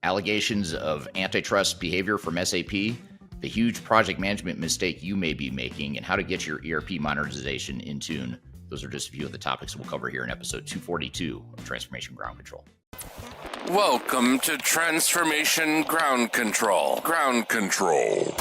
allegations of antitrust behavior from SAP, the huge project management mistake you may be making, and how to get your ERP modernization in tune. Those are just a few of the topics we'll cover here in episode 242 of Transformation Ground Control. Welcome to Transformation Ground Control. Ground Control.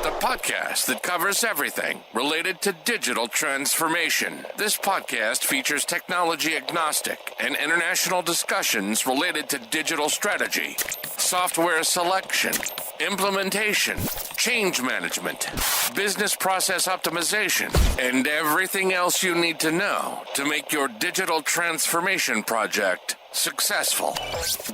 The podcast that covers everything related to digital transformation. This podcast features technology agnostic and international discussions related to digital strategy, software selection, implementation, change management, business process optimization, and everything else you need to know to make your digital transformation project successful.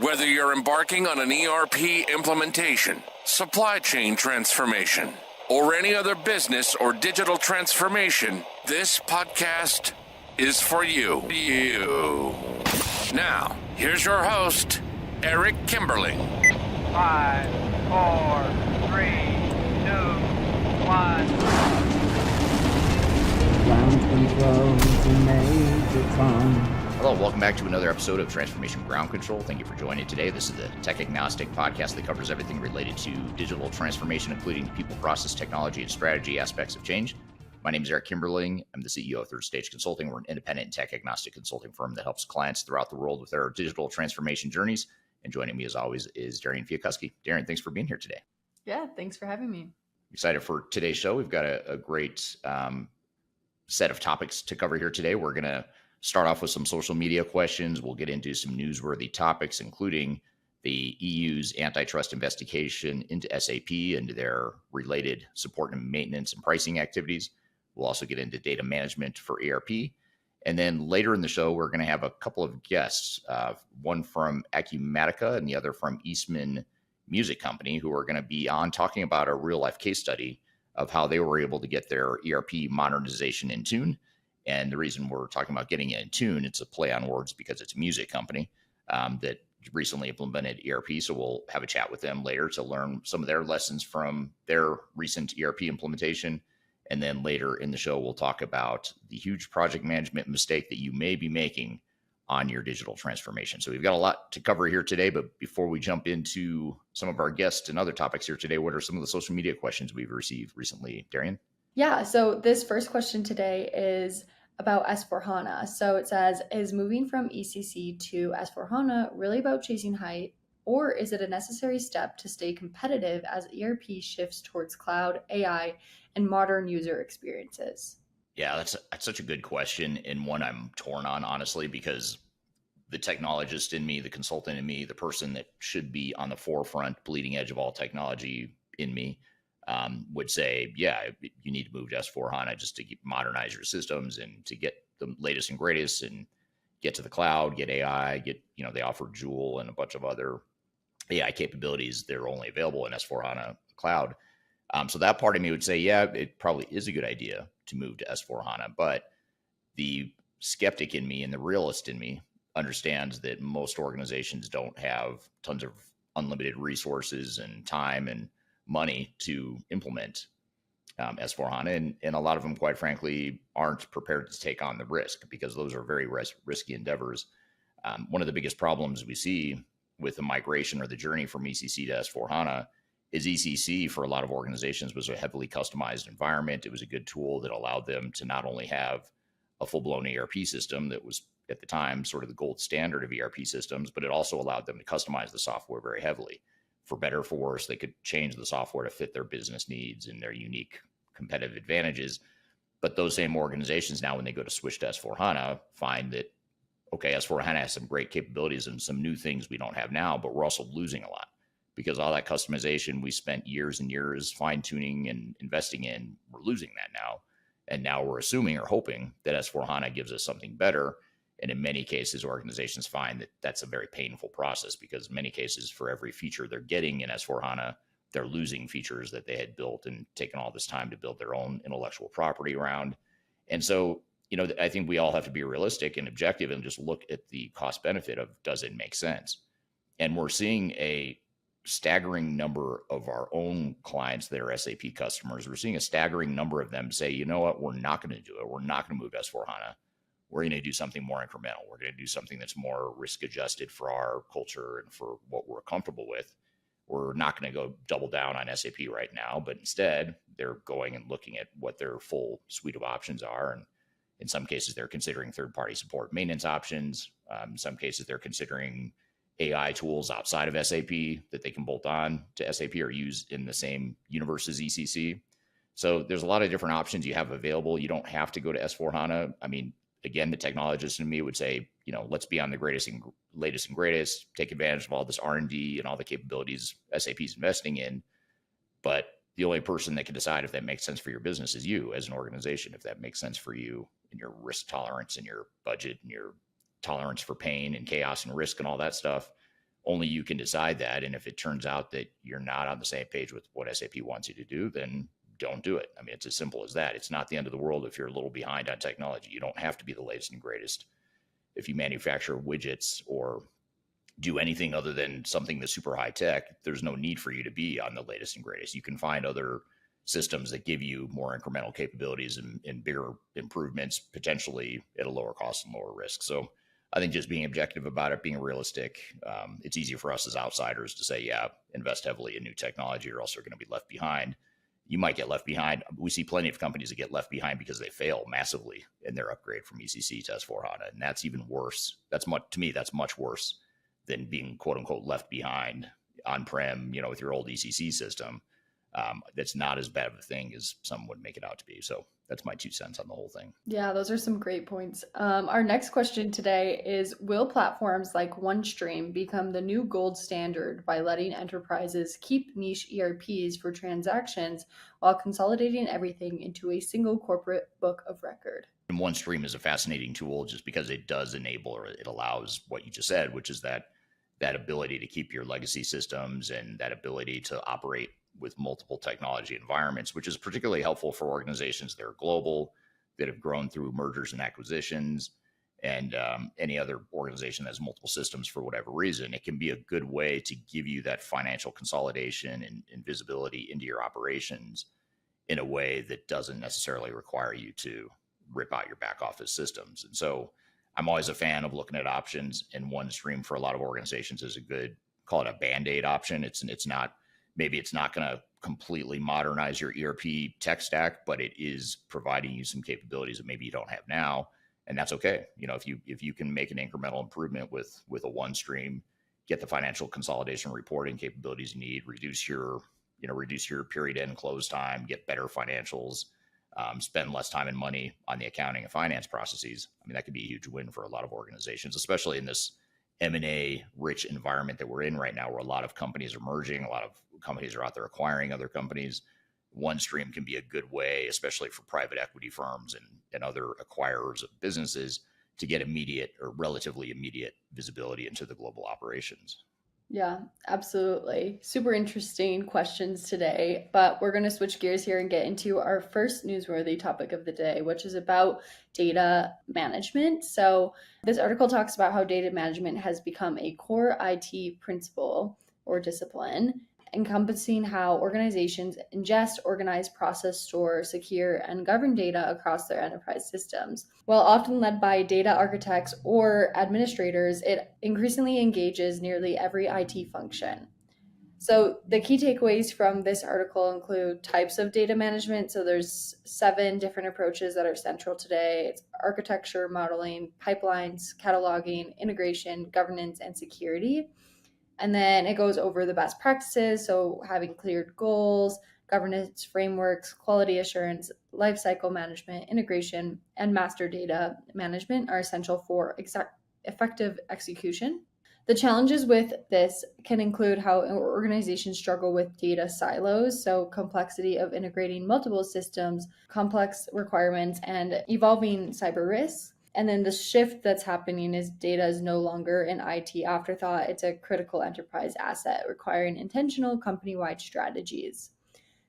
Whether you're embarking on an ERP implementation, supply chain transformation, or any other business or digital transformation, this podcast is for you. Now, here's your host, Eric Kimberling. 5, 4, 3, 2, 1. Ground control to Major Tom. Hello, welcome back to another episode of Transformation Ground Control. Thank you for joining today. This is the tech agnostic podcast that covers everything related to digital transformation, including people, process, technology, and strategy aspects of change. My name is Eric Kimberling. I'm the CEO of Third Stage Consulting. We're an independent and tech agnostic consulting firm that helps clients throughout the world with their digital transformation journeys. And joining me, as always, is Darian Chwialkowski. Darian, thanks for being here today. Yeah, thanks for having me. Excited for today's show. We've got a great set of topics to cover here today. We're going to start off with some social media questions. We'll get into some newsworthy topics, including the EU's antitrust investigation into SAP and their related support and maintenance and pricing activities. We'll also get into data management for ERP. And then later in the show, we're going to have a couple of guests, one from Acumatica and the other from Eastman Music Company, who are going to be on talking about a real life case study of how they were able to get their ERP modernization in tune. And the reason we're talking about getting it in tune, it's a play on words because it's a music company that recently implemented ERP. So we'll have a chat with them later to learn some of their lessons from their recent ERP implementation. And then later in the show, we'll talk about the huge project management mistake that you may be making on your digital transformation. So we've got a lot to cover here today. But before we jump into some of our guests and other topics here today, what are some of the social media questions we've received recently, Darian? Yeah, so this first question today is about S4HANA. So it says, is moving from ECC to S4HANA really about chasing height, or is it a necessary step to stay competitive as ERP shifts towards cloud, AI, and modern user experiences? Yeah, that's such a good question, and one I'm torn on, honestly, because the technologist in me, the consultant in me, the person that should be on the forefront, bleeding edge of all technology in me, would say, yeah, you need to move to S4HANA just to modernize your systems and to get the latest and greatest and get to the cloud, get AI, they offer Joule and a bunch of other AI capabilities that are only available in S4HANA cloud. So that part of me would say, yeah, it probably is a good idea to move to S4HANA, but the skeptic in me and the realist in me understands that most organizations don't have tons of unlimited resources and time and money to implement S4HANA. And a lot of them, quite frankly, aren't prepared to take on the risk because those are very risky endeavors. One of the biggest problems we see with the migration or the journey from ECC to S4HANA is ECC for a lot of organizations was a heavily customized environment. It was a good tool that allowed them to not only have a full-blown ERP system that was at the time sort of the gold standard of ERP systems, but it also allowed them to customize the software very heavily. For better or for worse, they could change the software to fit their business needs and their unique competitive advantages. But those same organizations now, when they go to switch to S4HANA, find that, okay, S4HANA has some great capabilities and some new things we don't have now, but we're also losing a lot because all that customization we spent years and years fine-tuning and investing in, we're losing that now. And now we're assuming or hoping that S4HANA gives us something better. And in many cases, organizations find that that's a very painful process because in many cases, for every feature they're getting in S4HANA, they're losing features that they had built and taken all this time to build their own intellectual property around. And so, I think we all have to be realistic and objective and just look at the cost benefit of, does it make sense? And we're seeing a staggering number of our own clients that are SAP customers. We're seeing a staggering number of them say, you know what, we're not going to do it. We're not going to move to S4HANA we're going to do something more incremental. We're going to do something that's more risk adjusted for our culture and for what we're comfortable with. We're not going to go double down on SAP right now, but instead they're going and looking at what their full suite of options are. And in some cases, they're considering third-party support maintenance options. In some cases, they're considering AI tools outside of SAP that they can bolt on to SAP or use in the same universe as ECC. So there's a lot of different options you have available. You don't have to go to S/4HANA. I mean, again, the technologist in me would say, let's be on the latest and greatest, take advantage of all this R&D and all the capabilities SAP is investing in. But the only person that can decide if that makes sense for your business is you as an organization, if that makes sense for you and your risk tolerance and your budget and your tolerance for pain and chaos and risk and all that stuff. Only you can decide that. And if it turns out that you're not on the same page with what SAP wants you to do, then don't do it. I mean, it's as simple as that. It's not the end of the world if you're a little behind on technology. You don't have to be the latest and greatest. If you manufacture widgets or do anything other than something that's super high tech, there's no need for you to be on the latest and greatest. You can find other systems that give you more incremental capabilities and bigger improvements, potentially at a lower cost and lower risk. So I think just being objective about it, being realistic, it's easy for us as outsiders to say, yeah, invest heavily in new technology or else they're going to be left behind. You might get left behind. We see plenty of companies that get left behind because they fail massively in their upgrade from ECC to S/4HANA. And that's even worse. That's much worse than being quote unquote left behind on-prem, with your old ECC system. That's not as bad of a thing as some would make it out to be. So that's my 2 cents on the whole thing. Yeah, those are some great points. Our next question today is, will platforms like OneStream become the new gold standard by letting enterprises keep niche ERPs for transactions while consolidating everything into a single corporate book of record? And OneStream is a fascinating tool just because it does enable, or it allows what you just said, which is that ability to keep your legacy systems and that ability to operate with multiple technology environments, which is particularly helpful for organizations that are global, that have grown through mergers and acquisitions, and any other organization that has multiple systems for whatever reason. It can be a good way to give you that financial consolidation and visibility into your operations in a way that doesn't necessarily require you to rip out your back office systems. And so I'm always a fan of looking at options, and OneStream for a lot of organizations is a good, call it a Band-Aid option. It's not, maybe it's not going to completely modernize your ERP tech stack, but it is providing you some capabilities that maybe you don't have now. And that's okay. If you can make an incremental improvement with a OneStream, get the financial consolidation reporting capabilities you need, reduce your period end close time, get better financials, spend less time and money on the accounting and finance processes. I mean, that could be a huge win for a lot of organizations, especially in this M&A rich environment that we're in right now, where a lot of companies are merging, a lot of companies are out there acquiring other companies. OneStream can be a good way, especially for private equity firms and other acquirers of businesses, to get immediate or relatively immediate visibility into the global operations. Yeah, absolutely. Super interesting questions today, but we're going to switch gears here and get into our first newsworthy topic of the day, which is about data management. So this article talks about how data management has become a core IT principle or discipline, encompassing how organizations ingest, organize, process, store, secure, and govern data across their enterprise systems. While often led by data architects or administrators, it increasingly engages nearly every IT function. So the key takeaways from this article include types of data management. So there's 7 different approaches that are central today. It's architecture, modeling, pipelines, cataloging, integration, governance, and security. And then it goes over the best practices, so having clear goals, governance frameworks, quality assurance, lifecycle management, integration, and master data management are essential for effective execution. The challenges with this can include how organizations struggle with data silos, so complexity of integrating multiple systems, complex requirements, and evolving cyber risks. And then the shift that's happening is data is no longer an IT afterthought. It's a critical enterprise asset requiring intentional company-wide strategies.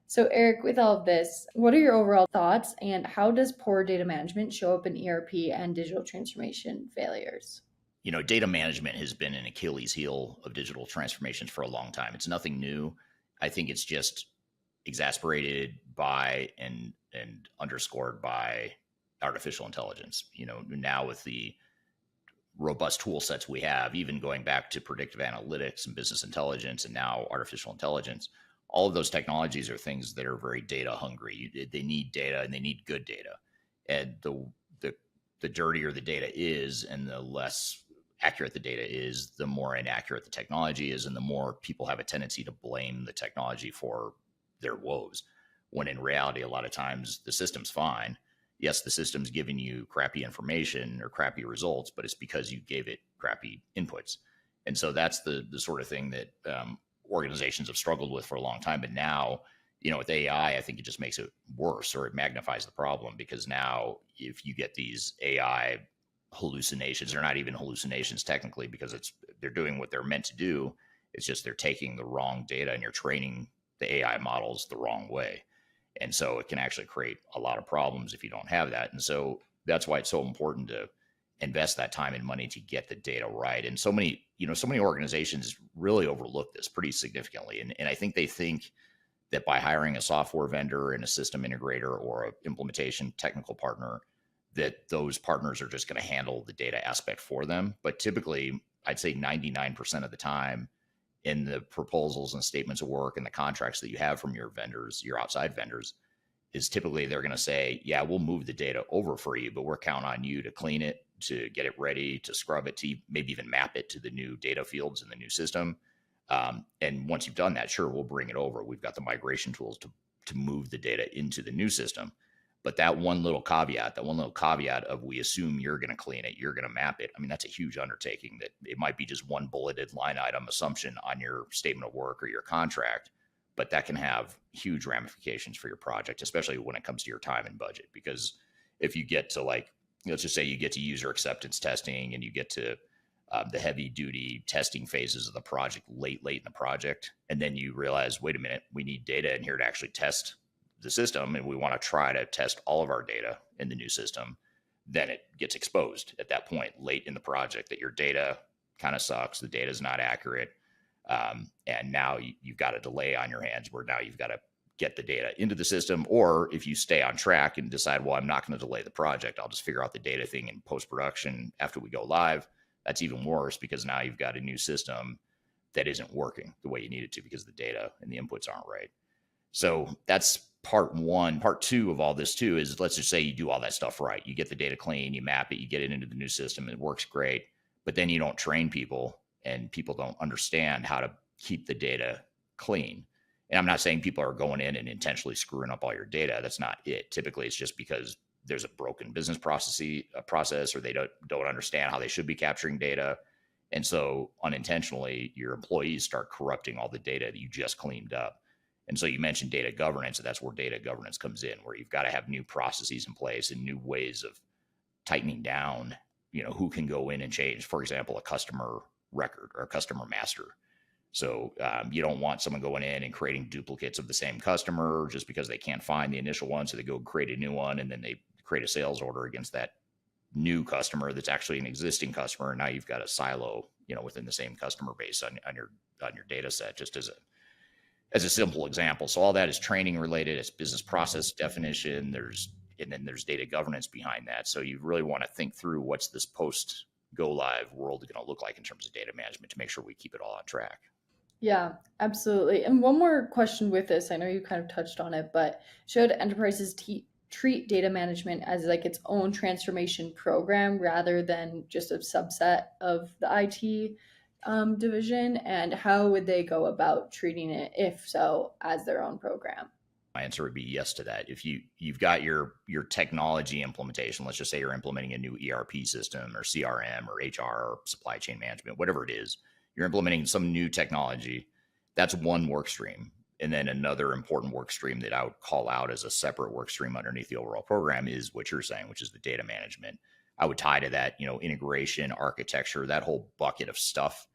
So Eric, with all of this, what are your overall thoughts, and how does poor data management show up in ERP and digital transformation failures? Data management has been an Achilles heel of digital transformations for a long time. It's nothing new. I think it's just exasperated by and underscored by artificial intelligence. Now with the robust tool sets we have, even going back to predictive analytics and business intelligence and now artificial intelligence, all of those technologies are things that are very data hungry. They need data and they need good data. And the dirtier the data is and the less accurate the data is, the more inaccurate the technology is, and the more people have a tendency to blame the technology for their woes. When in reality, a lot of times the system's fine. Yes, the system's giving you crappy information or crappy results, but it's because you gave it crappy inputs. And so that's the sort of thing that organizations have struggled with for a long time. But now, with AI, I think it just makes it worse, or it magnifies the problem, because now if you get these AI hallucinations, they're not even hallucinations technically, because they're doing what they're meant to do. It's just they're taking the wrong data and you're training the AI models the wrong way. And so it can actually create a lot of problems if you don't have that. And so that's why it's so important to invest that time and money to get the data right. And so many organizations really overlook this pretty significantly. And I think they think that by hiring a software vendor and a system integrator or an implementation technical partner, that those partners are just going to handle the data aspect for them. But typically, I'd say 99% of the time, in the proposals and statements of work and the contracts that you have from your vendors, your outside vendors, is typically they're going to say, yeah, we'll move the data over for you, but we're counting on you to clean it, to get it ready, to scrub it, to maybe even map it to the new data fields in the new system. And once you've done that, sure, we'll bring it over. We've got the migration tools to move the data into the new system. But that one little caveat of we assume you're going to clean it, you're going to map it. I mean, that's a huge undertaking. That it might be just one bulleted line item assumption on your statement of work or your contract, but that can have huge ramifications for your project, especially when it comes to your time and budget. Because if you get to let's just say you get to user acceptance testing and you get to the heavy duty testing phases of the project late in the project, and then you realize, wait a minute, we need data in here to actually test the system, and we want to try to test all of our data in the new system, then it gets exposed at that point late in the project that your data kind of sucks. The data is not accurate. And now you've got a delay on your hands where now you've got to get the data into the system. Or if you stay on track and decide, well, I'm not going to delay the project, I'll just figure out the data thing in post-production after we go live. That's even worse, because now you've got a new system that isn't working the way you need it to because the data and the inputs aren't right. So that's part one. Part two of all this too is, let's just say you do all that stuff right. You get the data clean, you map it, you get it into the new system, it works great, but then you don't train people and people don't understand how to keep the data clean. And I'm not saying people are going in and intentionally screwing up all your data. That's not it. Typically it's just because there's a broken business process, or they don't understand how they should be capturing data. And so unintentionally your employees start corrupting all the data that you just cleaned up. And so you mentioned data governance, and that's where data governance comes in, where you've got to have new processes in place and new ways of tightening down, who can go in and change, for example, a customer record or a customer master. So you don't want someone going in and creating duplicates of the same customer just because they can't find the initial one. So they go create a new one, and then they create a sales order against that new customer that's actually an existing customer. And now you've got a silo, within the same customer base on your data set, just as a simple example. So all that is training related. It's business process definition. And then there's data governance behind that. So you really want to think through what's this post go live world going to look like in terms of data management to make sure we keep it all on track. Yeah, absolutely. And one more question with this. I know you kind of touched on it, but should enterprises treat data management as like its own transformation program rather than just a subset of the IT division? And how would they go about treating it, if so, as their own program? My answer would be yes to that. If you've got your technology implementation, let's just say you're implementing a new ERP system or CRM or HR or supply chain management, whatever it is, you're implementing some new technology. That's one work stream. And then another important work stream that I would call out as a separate work stream underneath the overall program is what you're saying, which is the data management. I would tie to that, integration, architecture, that whole bucket of stuff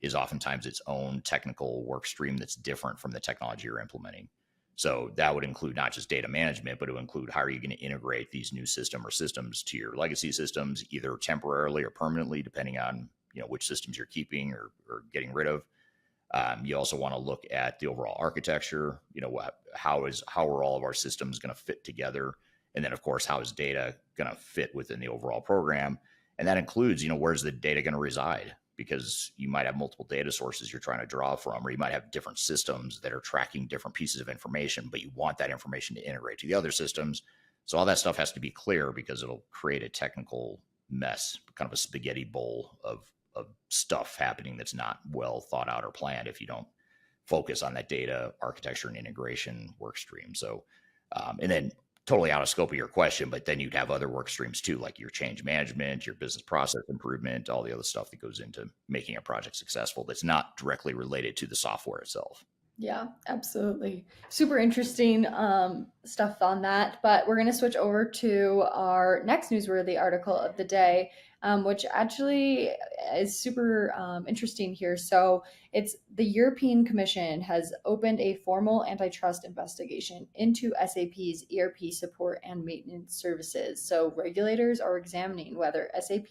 is oftentimes its own technical work stream that's different from the technology you're implementing. So that would include not just data management, but it would include how are you going to integrate these new systems to your legacy systems, either temporarily or permanently, depending on which systems you're keeping or getting rid of. You also want to look at the overall architecture. How are all of our systems going to fit together? And then, of course, how is data going to fit within the overall program? And that includes, where's the data going to reside? Because you might have multiple data sources you're trying to draw from, or you might have different systems that are tracking different pieces of information, but you want that information to integrate to the other systems. So all that stuff has to be clear because it'll create a technical mess, kind of a spaghetti bowl of stuff happening that's not well thought out or planned if you don't focus on that data architecture and integration work stream. So, and then totally out of scope of your question, but then you'd have other work streams too, like your change management, your business process improvement, all the other stuff that goes into making a project successful that's not directly related to the software itself. Yeah, absolutely. Super interesting stuff on that. But we're going to switch over to our next newsworthy article of the day, which actually is super interesting here. So it's the European Commission has opened a formal antitrust investigation into SAP's ERP support and maintenance services. So regulators are examining whether SAP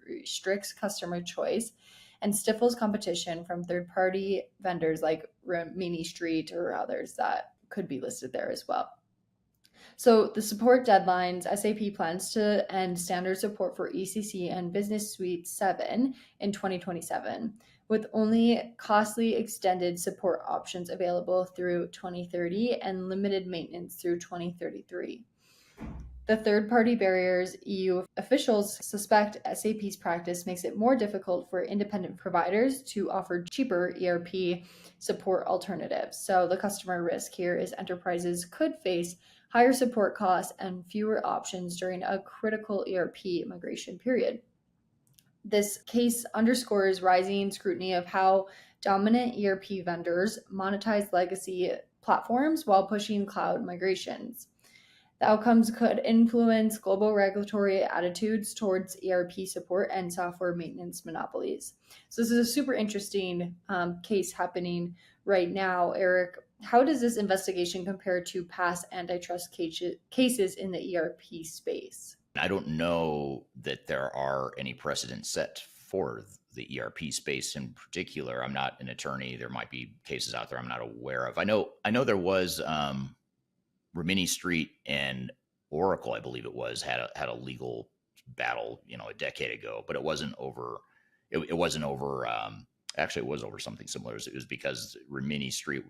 restricts customer choice and stifles competition from third-party vendors like Rimini Street or others that could be listed there as well. So the support deadlines, SAP plans to end standard support for ECC and Business Suite 7 in 2027, with only costly extended support options available through 2030 and limited maintenance through 2033. The third-party barriers EU officials suspect SAP's practice makes it more difficult for independent providers to offer cheaper ERP support alternatives. So the customer risk here is enterprises could face higher support costs and fewer options during a critical ERP migration period. This case underscores rising scrutiny of how dominant ERP vendors monetize legacy platforms while pushing cloud migrations. The outcomes could influence global regulatory attitudes towards ERP support and software maintenance monopolies. So this is a super interesting case happening right now. Eric, how does this investigation compare to past antitrust cases in the ERP space? I don't know that there are any precedents set for the ERP space in particular. I'm not an attorney. There might be cases out there I'm not aware of. I know there was Rimini Street and Oracle, I believe it was, had a legal battle, a decade ago, but it wasn't over. It wasn't over. Actually, it was over something similar. It was because Rimini Street.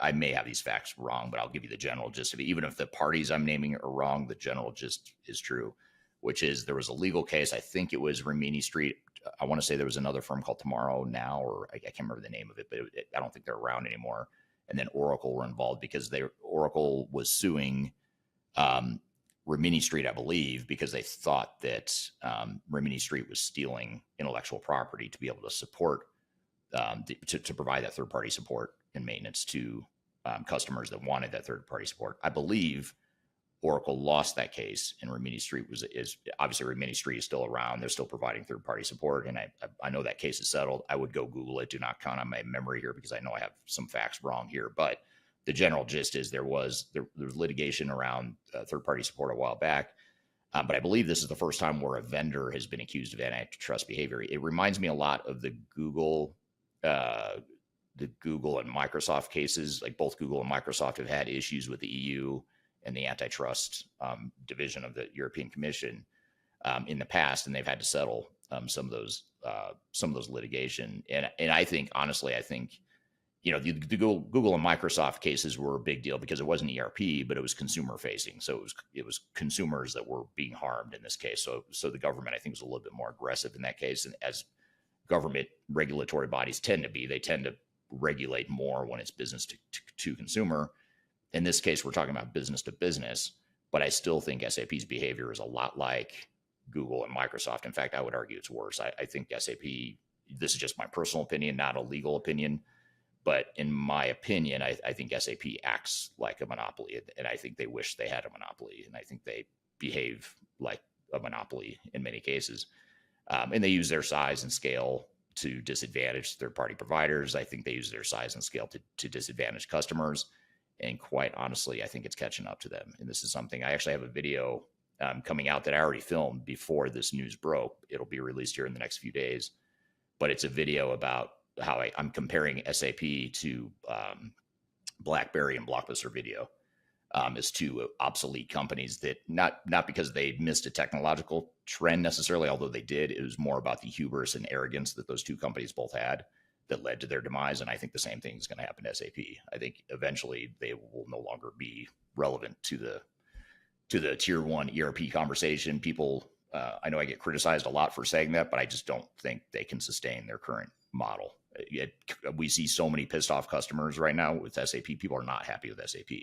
I may have these facts wrong, but I'll give you the general gist of it. Even if the parties I'm naming are wrong, the general gist is true, which is there was a legal case. I think it was Rimini Street. I want to say there was another firm called Tomorrow Now, or I can't remember the name of it, but I don't think they're around anymore. And then Oracle were involved because Oracle was suing Rimini Street, I believe, because they thought that Rimini Street was stealing intellectual property to be able to support, to provide that third-party support and maintenance to customers that wanted that third-party support. I believe Oracle lost that case, and Rimini Street is obviously Rimini Street is still around. They're still providing third-party support, and I know that case is settled. I would go Google it. Do not count on my memory here because I know I have some facts wrong here. But the general gist is there was litigation around third-party support a while back, but I believe this is the first time where a vendor has been accused of antitrust behavior. It reminds me a lot of the Google and Microsoft cases. Like both Google and Microsoft have had issues with the EU and the antitrust division of the European Commission in the past, and they've had to settle some of those litigation. And I think, honestly, the Google and Microsoft cases were a big deal because it wasn't ERP, but it was consumer facing. So it was consumers that were being harmed in this case. So the government, I think, was a little bit more aggressive in that case. And as government regulatory bodies tend to be, they tend to regulate more when it's business to consumer. In this case, we're talking about business to business, but I still think SAP's behavior is a lot like Google and Microsoft. In fact, I would argue it's worse. I think SAP, this is just my personal opinion, not a legal opinion, but in my opinion, I think SAP acts like a monopoly, and I think they wish they had a monopoly, and I think they behave like a monopoly in many cases. And they use their size and scale to disadvantage third-party providers. I think they use their size and scale to disadvantage customers. And quite honestly, I think it's catching up to them. And this is something, I actually have a video coming out that I already filmed before this news broke. It'll be released here in the next few days. But it's a video about how I'm comparing SAP to BlackBerry and Blockbuster Video. as two obsolete companies that not because they missed a technological trend necessarily, although they did. It was more about the hubris and arrogance that those two companies both had that led to their demise. And I think the same thing is going to happen to SAP. I think eventually they will no longer be relevant to the tier one ERP conversation. People, I know I get criticized a lot for saying that, but I just don't think they can sustain their current model. We see so many pissed off customers right now with SAP. People are not happy with SAP.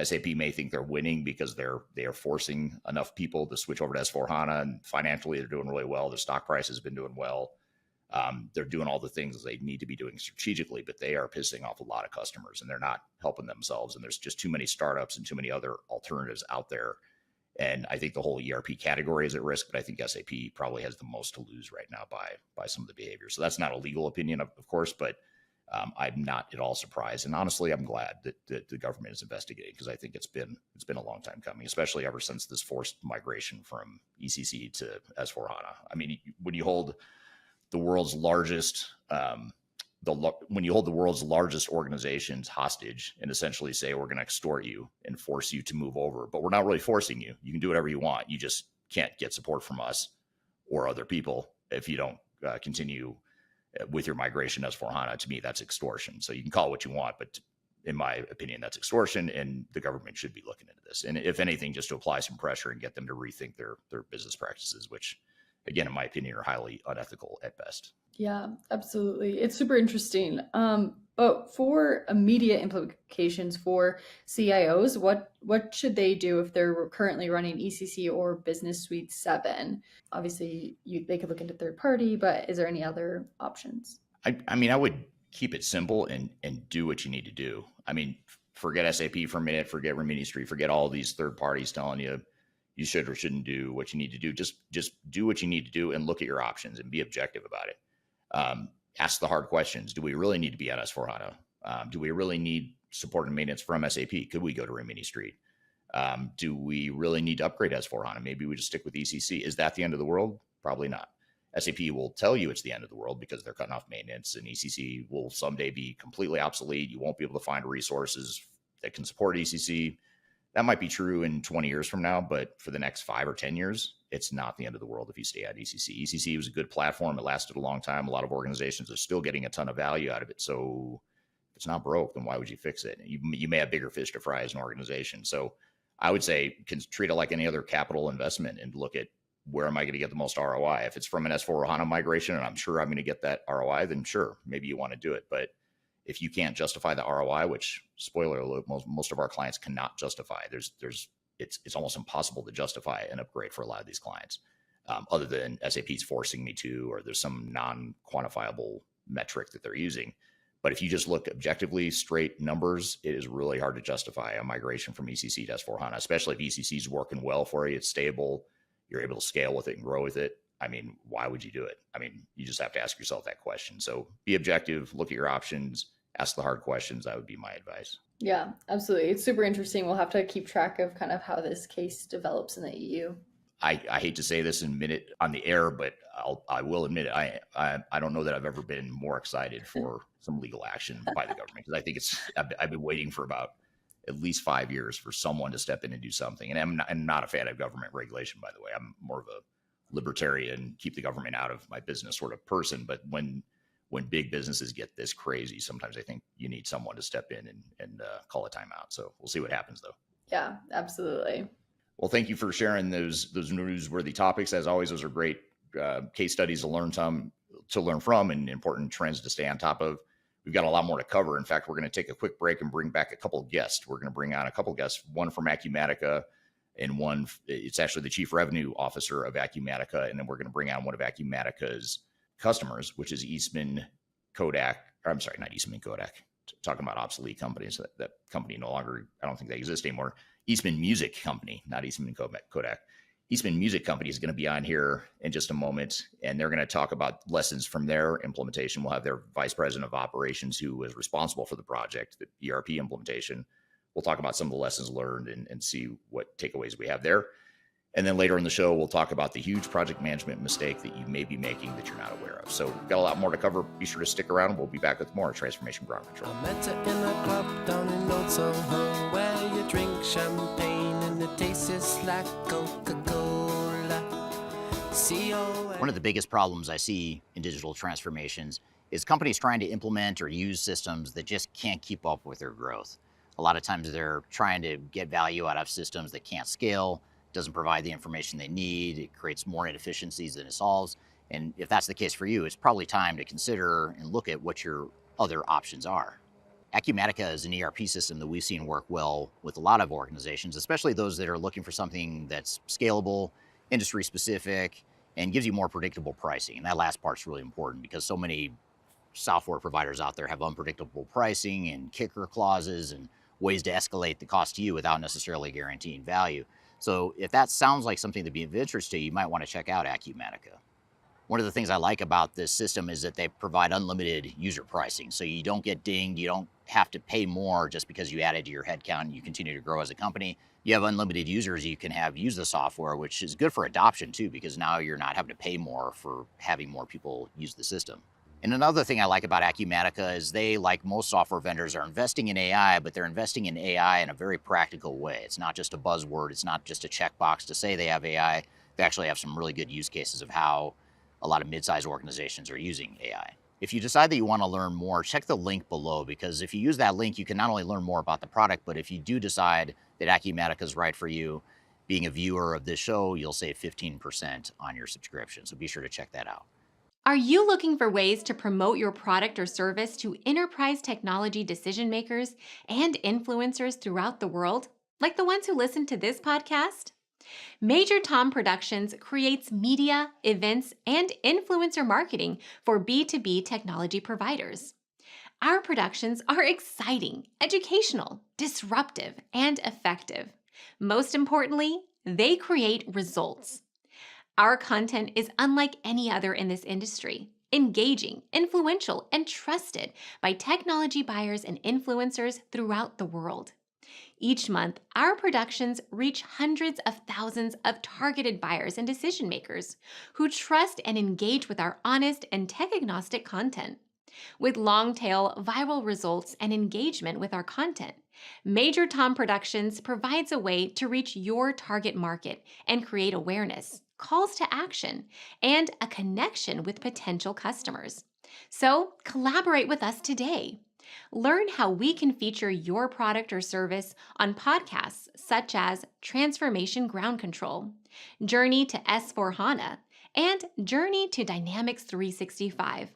SAP may think they're winning because they are forcing enough people to switch over to S4HANA, and financially they're doing really well. The stock price has been doing well. They're doing all the things they need to be doing strategically, but they are pissing off a lot of customers and they're not helping themselves. And there's just too many startups and too many other alternatives out there. And I think the whole ERP category is at risk, but I think SAP probably has the most to lose right now by some of the behavior. So that's not a legal opinion, of course, but I'm not at all surprised. And honestly, I'm glad that the government is investigating, because I think it's been a long time coming, especially ever since this forced migration from ECC to S4HANA. I mean, when you hold the world's largest organizations hostage and essentially say, we're going to extort you and force you to move over, but we're not really forcing you. You can do whatever you want. You just can't get support from us or other people if you don't continue with your migration to S4HANA. To me, that's extortion. So you can call it what you want, but in my opinion, that's extortion, and the government should be looking into this. And if anything, just to apply some pressure and get them to rethink their business practices, which, again, in my opinion, are highly unethical at best. Yeah, absolutely. It's super interesting. But for immediate implications for CIOs, what should they do if they're currently running ECC or Business Suite 7? Obviously, they could look into third party, but is there any other options? I mean, I would keep it simple and do what you need to do. I mean, forget SAP for a minute, forget Remaster, forget all these third parties telling you should or shouldn't do what you need to do. Just do what you need to do and look at your options and be objective about it. Ask the hard questions. Do we really need to be on S4HANA? Do we really need support and maintenance from SAP? Could we go to Remaster? Do we really need to upgrade S4HANA? Maybe we just stick with ECC. Is that the end of the world? Probably not. SAP will tell you it's the end of the world because they're cutting off maintenance, and ECC will someday be completely obsolete. You won't be able to find resources that can support ECC. That might be true in 20 years from now, but for the next 5 or 10 years, it's not the end of the world if you stay at ECC. ECC was a good platform. It lasted a long time. A lot of organizations are still getting a ton of value out of it. So if it's not broke, then why would you fix it? You may have bigger fish to fry as an organization. So I would say treat it like any other capital investment and look at, where am I going to get the most ROI? If it's from an S4HANA migration and I'm sure I'm going to get that ROI, then sure, maybe you want to do it. But if you can't justify the ROI, which, spoiler alert, most of our clients cannot justify, it's almost impossible to justify an upgrade for a lot of these clients, other than SAP's forcing me to, or there's some non-quantifiable metric that they're using. But if you just look objectively, straight numbers, it is really hard to justify a migration from ECC to S4HANA, especially if ECC is working well for you, it's stable, you're able to scale with it and grow with it. I mean, why would you do it? I mean, you just have to ask yourself that question. So be objective, look at your options, ask the hard questions. That would be my advice. Yeah, absolutely. It's super interesting. We'll have to keep track of kind of how this case develops in the EU. I hate to say this and admit it on the air, but I will admit it. I don't know that I've ever been more excited for some legal action by the government, because I think I've been waiting for about at least 5 years for someone to step in and do something. And I'm not a fan of government regulation, by the way. I'm more of a libertarian, keep the government out of my business sort of person. But when big businesses get this crazy, sometimes I think you need someone to step in and call a timeout. So we'll see what happens, though. Yeah, absolutely. Well, thank you for sharing those newsworthy topics. As always, those are great case studies to learn from and important trends to stay on top of. We've got a lot more to cover. In fact, we're going to take a quick break and bring back a couple of guests. We're going to bring on a couple of guests, one from Acumatica and one, it's actually the chief revenue officer of Acumatica. And then we're going to bring on one of Acumatica's customers, which is Eastman Kodak. Or I'm sorry, not Eastman Kodak. Talking about obsolete companies. That company no longer, I don't think they exist anymore. Eastman Music Company, not Eastman Kodak. Eastman Music Company is going to be on here in just a moment, and they're going to talk about lessons from their implementation. We'll have their vice president of operations, who was responsible for the project, the ERP implementation. We'll talk about some of the lessons learned and see what takeaways we have there. And then later in the show, we'll talk about the huge project management mistake that you may be making that you're not aware of. So we've got a lot more to cover. Be sure to stick around. We'll be back with more Transformation Ground Control. I met her in a club down in Old Soho, where you drink champagne and it tastes like Coca-Cola. One of the biggest problems I see in digital transformations is companies trying to implement or use systems that just can't keep up with their growth. A lot of times they're trying to get value out of systems that can't scale, doesn't provide the information they need, it creates more inefficiencies than it solves. And if that's the case for you, it's probably time to consider and look at what your other options are. Acumatica is an ERP system that we've seen work well with a lot of organizations, especially those that are looking for something that's scalable, industry specific, and gives you more predictable pricing. And that last part's really important because so many software providers out there have unpredictable pricing and kicker clauses and ways to escalate the cost to you without necessarily guaranteeing value. So if that sounds like something that'd be of interest to you, you might want to check out Acumatica. One of the things I like about this system is that they provide unlimited user pricing. So you don't get dinged, you don't have to pay more just because you added to your headcount and you continue to grow as a company. You have unlimited users you can have use the software, which is good for adoption too, because now you're not having to pay more for having more people use the system. And another thing I like about Acumatica is they, like most software vendors, are investing in AI, but they're investing in AI in a very practical way. It's not just a buzzword. It's not just a checkbox to say they have AI. They actually have some really good use cases of how a lot of mid-sized organizations are using AI. If you decide that you want to learn more, check the link below, because if you use that link, you can not only learn more about the product, but if you do decide that Acumatica is right for you, being a viewer of this show, you'll save 15% on your subscription. So be sure to check that out. Are you looking for ways to promote your product or service to enterprise technology decision makers and influencers throughout the world, like the ones who listen to this podcast? Major Tom Productions creates media, events, and influencer marketing for B2B technology providers. Our productions are exciting, educational, disruptive, and effective. Most importantly, they create results. Our content is unlike any other in this industry, engaging, influential, and trusted by technology buyers and influencers throughout the world. Each month, our productions reach hundreds of thousands of targeted buyers and decision makers who trust and engage with our honest and tech-agnostic content. With long-tail viral results and engagement with our content, Major Tom Productions provides a way to reach your target market and create awareness, calls to action, and a connection with potential customers. So collaborate with us today. Learn how we can feature your product or service on podcasts such as Transformation Ground Control, Journey to S/4HANA, and Journey to Dynamics 365.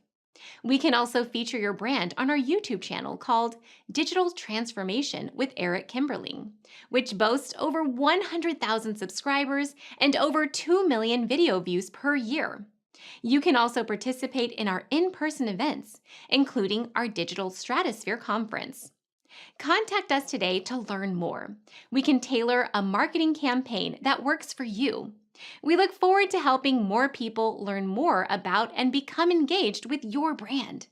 We can also feature your brand on our YouTube channel called Digital Transformation with Eric Kimberling, which boasts over 100,000 subscribers and over 2 million video views per year. You can also participate in our in-person events, including our Digital Stratosphere Conference. Contact us today to learn more. We can tailor a marketing campaign that works for you. We look forward to helping more people learn more about and become engaged with your brand.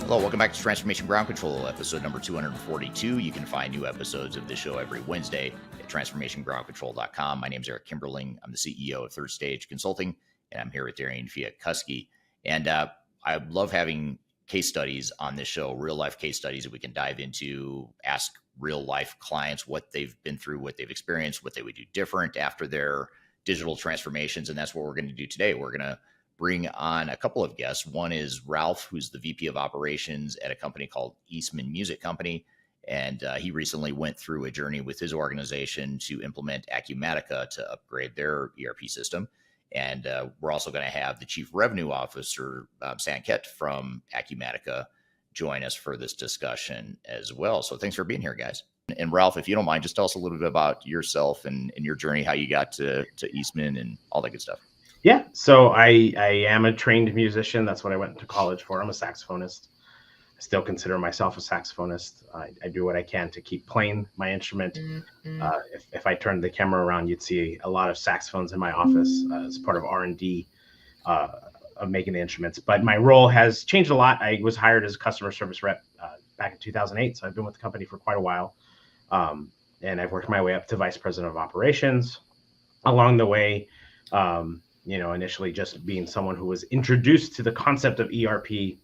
Hello, welcome back to Transformation Ground Control, episode number 242. You can find new episodes of this show every Wednesday at transformationgroundcontrol.com. My name is Eric Kimberling. I'm the CEO of Third Stage Consulting, and I'm here with Darian Chwialkowski. And I love having case studies on this show, real-life case studies that we can dive into, ask real-life clients what they've been through, what they've experienced, what they would do different after their digital transformations. And that's what we're going to do today. We're going to bring on a couple of guests. One is Ralph, who's the VP of operations at a company called Eastman Music Company. And he recently went through a journey with his organization to implement Acumatica to upgrade their ERP system. And we're also going to have the Chief Revenue Officer, Sanket from Acumatica, join us for this discussion as well. So thanks for being here, guys. And Ralph, if you don't mind, just tell us a little bit about yourself and your journey, how you got to Eastman and all that good stuff. Yeah, so I am a trained musician. That's what I went to college for. I'm a saxophonist. I still consider myself a saxophonist. I do what I can to keep playing my instrument. If I turned the camera around, you'd see a lot of saxophones in my office as part of R&D of making the instruments. But my role has changed a lot. I was hired as a customer service rep back in 2008. So I've been with the company for quite a while. And I've worked my way up to vice president of operations. Along the way, initially just being someone who was introduced to the concept of ERP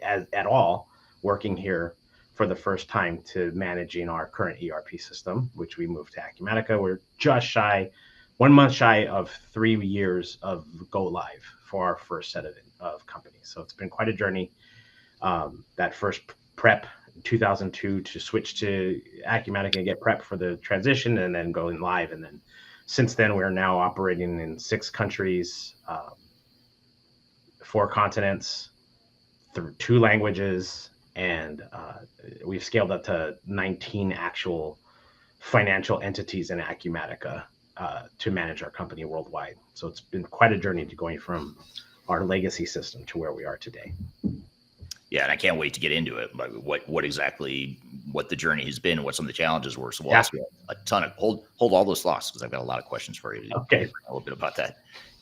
at all, working here for the first time to managing our current ERP system, which we moved to Acumatica. We're just 1 month shy of 3 years of go live for our first set of companies. So it's been quite a journey. That first prep in 2002 to switch to Acumatica and get prep for the transition, and then going live. And then since then, we're now operating in 6 countries, 4 continents, through 2 languages, and we've scaled up to 19 actual financial entities in Acumatica to manage our company worldwide. So it's been quite a journey to going from our legacy system to where we are today. Yeah, and I can't wait to get into it. Like what exactly the journey has been, what some of the challenges were. So we'll ask you a ton of hold all those thoughts, because I've got a lot of questions for you. Okay, a little bit about that.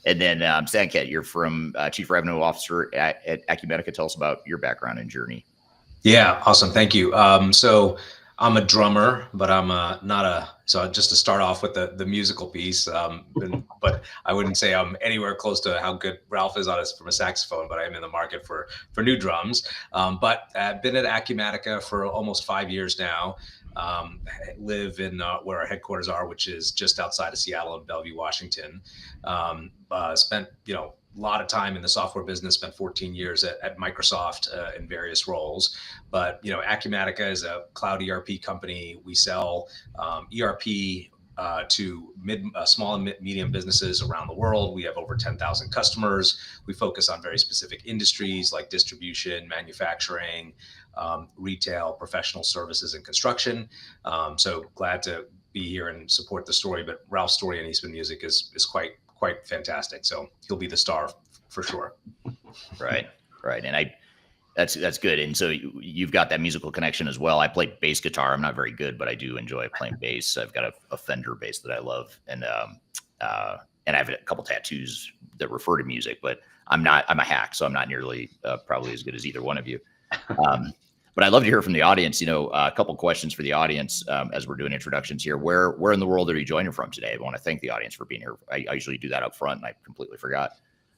And then Sanket, you're from Chief Revenue Officer at Acumatica. Tell us about your background and journey. Yeah, awesome. Thank you. So I'm a drummer, but I'm so just to start off with the musical piece, but I wouldn't say I'm anywhere close to how good Ralph is on us from a saxophone, but I'm in the market for new drums. But I've been at Acumatica for almost 5 years now. Live in where our headquarters are, which is just outside of Seattle in Bellevue, Washington. Spent, a lot of time in the software business, spent 14 years at Microsoft in various roles. But, Acumatica is a cloud ERP company. We sell ERP to small and medium businesses around the world. We have over 10,000 customers. We focus on very specific industries like distribution, manufacturing, retail, professional services, and construction. So glad to be here and support the story. But Ralph's story in Eastman Music is quite fantastic. So he'll be the star for sure. Right. And that's good. And so you've got that musical connection as well. I play bass guitar. I'm not very good, but I do enjoy playing bass. I've got a Fender bass that I love. And I have a couple tattoos that refer to music, but I'm a hack. So I'm not nearly probably as good as either one of you. But I'd love to hear from the audience, a couple questions for the audience as we're doing introductions here. Where in the world are you joining from today? I want to thank the audience for being here. I usually do that up front, and I completely forgot.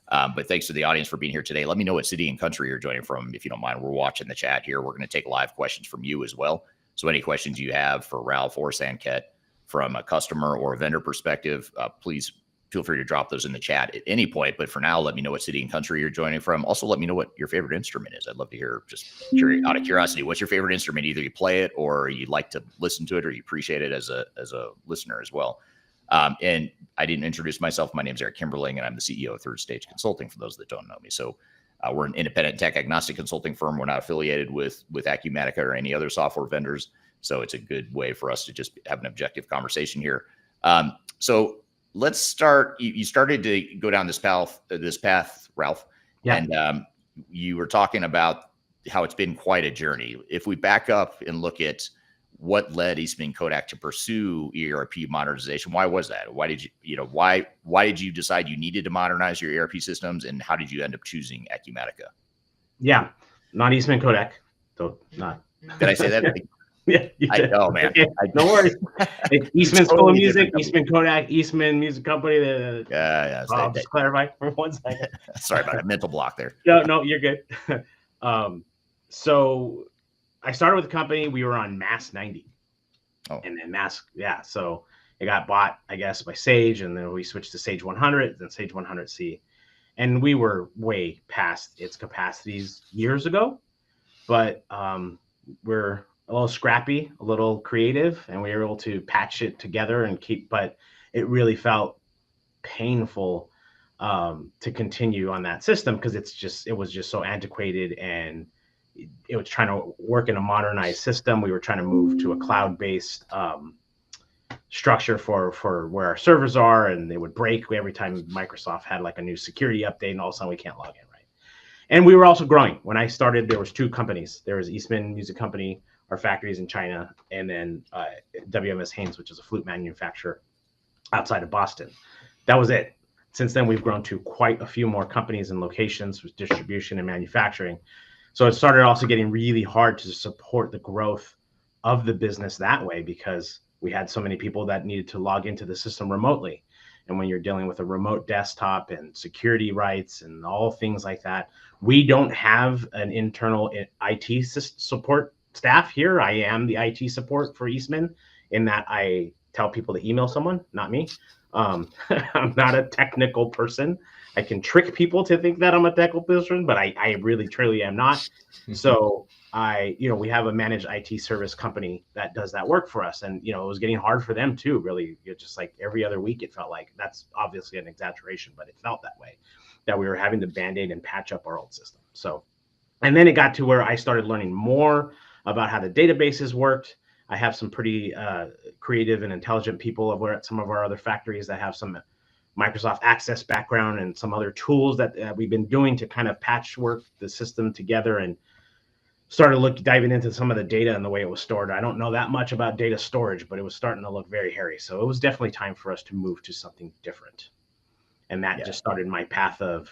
But thanks to the audience for being here today. Let me know what city and country you're joining from, if you don't mind. We're watching the chat here. We're going to take live questions from you as well. So any questions you have for Ralph or Sanket from a customer or a vendor perspective, please feel free to drop those in the chat at any point. But for now, let me know what city and country you're joining from. Also, let me know what your favorite instrument is. I'd love to hear, just out of curiosity, what's your favorite instrument? Either you play it, or you like to listen to it, or you appreciate it as a listener as well. And I didn't introduce myself. My name is Eric Kimberling, and I'm the CEO of Third Stage Consulting, for those that don't know me. So we're an independent tech agnostic consulting firm. We're not affiliated with Acumatica or any other software vendors. So it's a good way for us to just have an objective conversation here. So let's start. You started to go down this path, Ralph. Yeah. And you were talking about how it's been quite a journey. If we back up and look at what led Eastman Kodak to pursue ERP modernization, why was that? Why did why did you decide you needed to modernize your ERP systems, and how did you end up choosing Acumatica? Yeah, not Eastman Kodak. So not. Did I say that? Yeah, oh man, no worries. Eastman School of Music, Eastman Kodak, Eastman Music Company. Yeah. I'll just clarify for 1 second. Sorry about that mental block there. No, you're good. So I started with the company. We were on Mass 90. Oh. And then Mass, yeah. So it got bought, I guess, by Sage, and then we switched to Sage 100, then Sage 100C. And we were way past its capacities years ago, but we're a little scrappy, a little creative, and we were able to patch it together and but it really felt painful to continue on that system, because it was just so antiquated, and it was trying to work in a modernized system. We were trying to move to a cloud-based structure for where our servers are, and they would break every time Microsoft had like a new security update, and all of a sudden we can't log in, right? And we were also growing. When I started, there was 2 companies. There was Eastman Music Company, our factories in China, and then WMS Haynes, which is a flute manufacturer outside of Boston. That was it. Since then, we've grown to quite a few more companies and locations with distribution and manufacturing. So it started also getting really hard to support the growth of the business that way, because we had so many people that needed to log into the system remotely. And when you're dealing with a remote desktop and security rights and all things like that, we don't have an internal IT support staff here. I am the IT support for Eastman, in that I tell people to email someone, not me. I'm not a technical person. I can trick people to think that I'm a technical person, but I really, truly am not. So we have a managed IT service company that does that work for us. And, it was getting hard for them too, really. Just like every other week, it felt like, that's obviously an exaggeration, but it felt that way, that we were having to Band-Aid and patch up our old system. So, and then it got to where I started learning more about how the databases worked. I have some pretty creative and intelligent people over at some of our other factories that have some Microsoft Access background and some other tools that we've been doing to kind of patchwork the system together, and started diving into some of the data and the way it was stored. I don't know that much about data storage, but it was starting to look very hairy. So it was definitely time for us to move to something different. And that just started my path of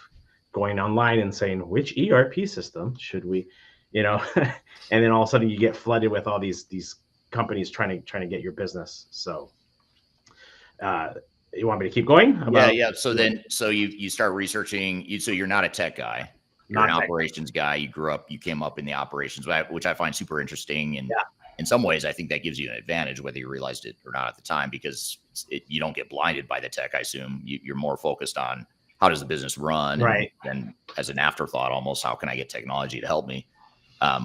going online and saying, which ERP system should we, and then all of a sudden you get flooded with all these companies trying to get your business. So you want me to keep going? Yeah. So you start researching. So you're not a tech guy. You're an operations guy. You came up in the operations, which I find super interesting. And in some ways, I think that gives you an advantage, whether you realized it or not at the time, because you don't get blinded by the tech. I assume you're more focused on how does the business run, right? And as an afterthought, almost, how can I get technology to help me?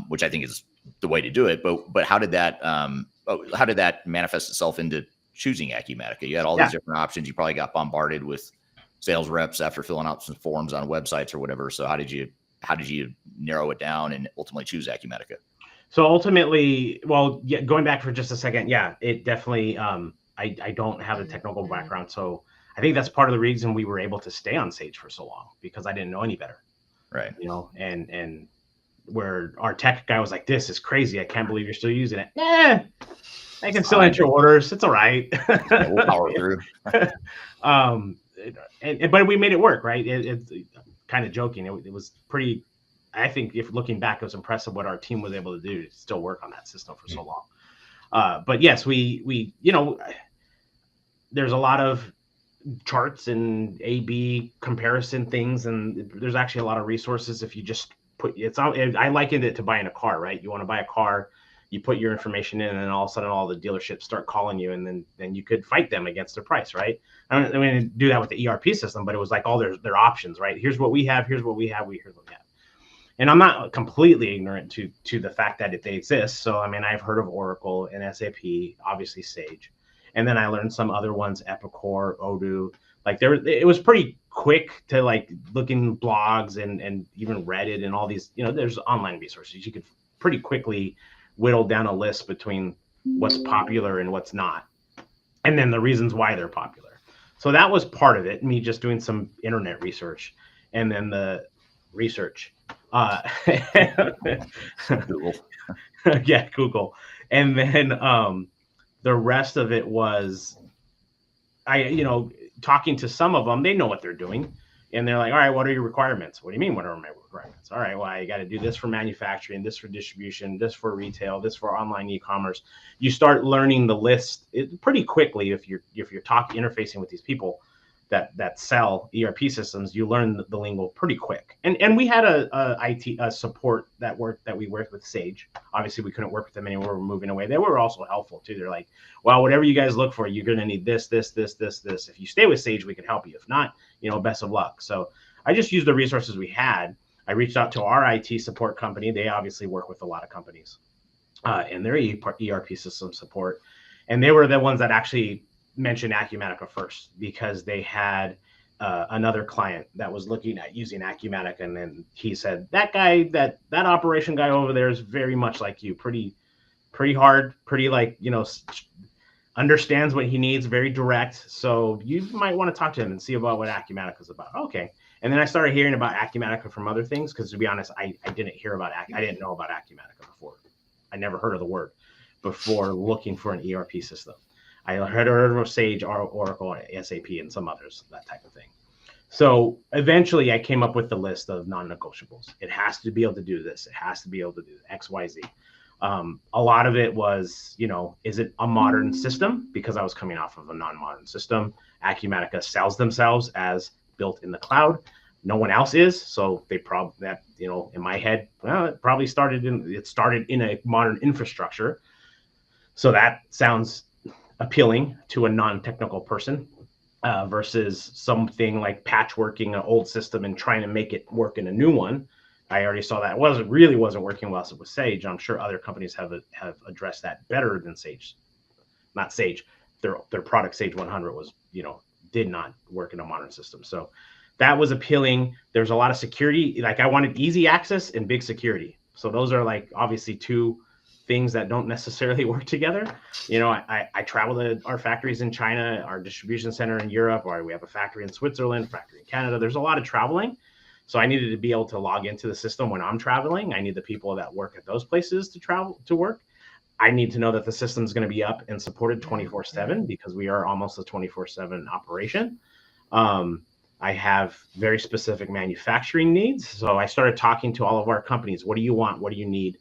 Which I think is the way to do it. But how did that manifest itself into choosing Acumatica? You had all these different options. You probably got bombarded with sales reps after filling out some forms on websites or whatever. So how did you narrow it down and ultimately choose Acumatica? So ultimately, going back for just a second, it definitely, I don't have a technical background. So I think that's part of the reason we were able to stay on Sage for so long, because I didn't know any better. Right. And where our tech guy was like, this is crazy. I can't believe you're still using it. I can still enter orders. It's all right. We'll power through. But we made it work, right? It's kind of joking. It was pretty, I think, if looking back, it was impressive what our team was able to do to still work on that system for so long. But yes, we there's a lot of charts and A/B comparison things, and there's actually a lot of resources. If you just I likened it to buying a car, right? You want to buy a car, you put your information in, and then all of a sudden all the dealerships start calling you, and then you could fight them against their price, right? I mean, do that with the ERP system, but it was like all their options, right? Here's what we have, here's what we have, here's what we have. And I'm not completely ignorant to the fact that they exist. So, I mean, I've heard of Oracle and SAP, obviously Sage. And then I learned some other ones, Epicor, Odoo. It was pretty quick to looking blogs and even Reddit and all these, there's online resources. You could pretty quickly whittle down a list between what's popular and what's not, and then the reasons why they're popular. So that was part of it, me just doing some internet research, and then the research. Google. Google. And then the rest of it was, talking to some of them, they know what they're doing. And they're like, all right, what are your requirements? What do you mean, what are my requirements? All right, well, I got to do this for manufacturing, this for distribution, this for retail, this for online e-commerce. You start learning the list pretty quickly if you're interfacing with these people that sell ERP systems. You learn the lingo pretty quick. And we had a IT support that we worked with Sage. Obviously, we couldn't work with them anymore. We're moving away. They were also helpful too. They're like, well, whatever you guys look for, you're going to need this. If you stay with Sage, we can help you. If not, best of luck. So I just used the resources we had. I reached out to our IT support company. They obviously work with a lot of companies and their ERP system support. And they were the ones that actually mentioned Acumatica first, because they had another client that was looking at using Acumatica, and then he said, that guy, that operation guy over there is very much like you, pretty hard, pretty understands what he needs, very direct. So you might want to talk to him and see about what Acumatica is about. Okay. And then I started hearing about Acumatica from other things, because to be honest, I didn't hear about I didn't know about Acumatica before. I never heard of the word before looking for an ERP system. I heard of Sage, Oracle, SAP, and some others, that type of thing. So eventually I came up with the list of non-negotiables. It has to be able to do this. It has to be able to do X, Y, Z. A lot of it was, is it a modern system? Because I was coming off of a non-modern system. Acumatica sells themselves as built in the cloud. No one else is. So they probably, in my head, well, it started in a modern infrastructure. So that sounds appealing to a non-technical person. Versus something like patchworking an old system and trying to make it work in a new one. I already saw that it wasn't working well with Sage. I'm sure other companies have addressed that better than Sage. Not Sage. Their product Sage 100 was, did not work in a modern system. So that was appealing. There's a lot of security. Like I wanted easy access and big security. So those are like obviously two things that don't necessarily work together. I travel to our factories in China, our distribution center in Europe, or we have a factory in Switzerland, factory in Canada. There's a lot of traveling. So I needed to be able to log into the system when I'm traveling. I need the people that work at those places to work. I need to know that the system is going to be up and supported 24/7 because we are almost a 24/7 operation. I have very specific manufacturing needs. So I started talking to all of our companies. What do you want? What do you need?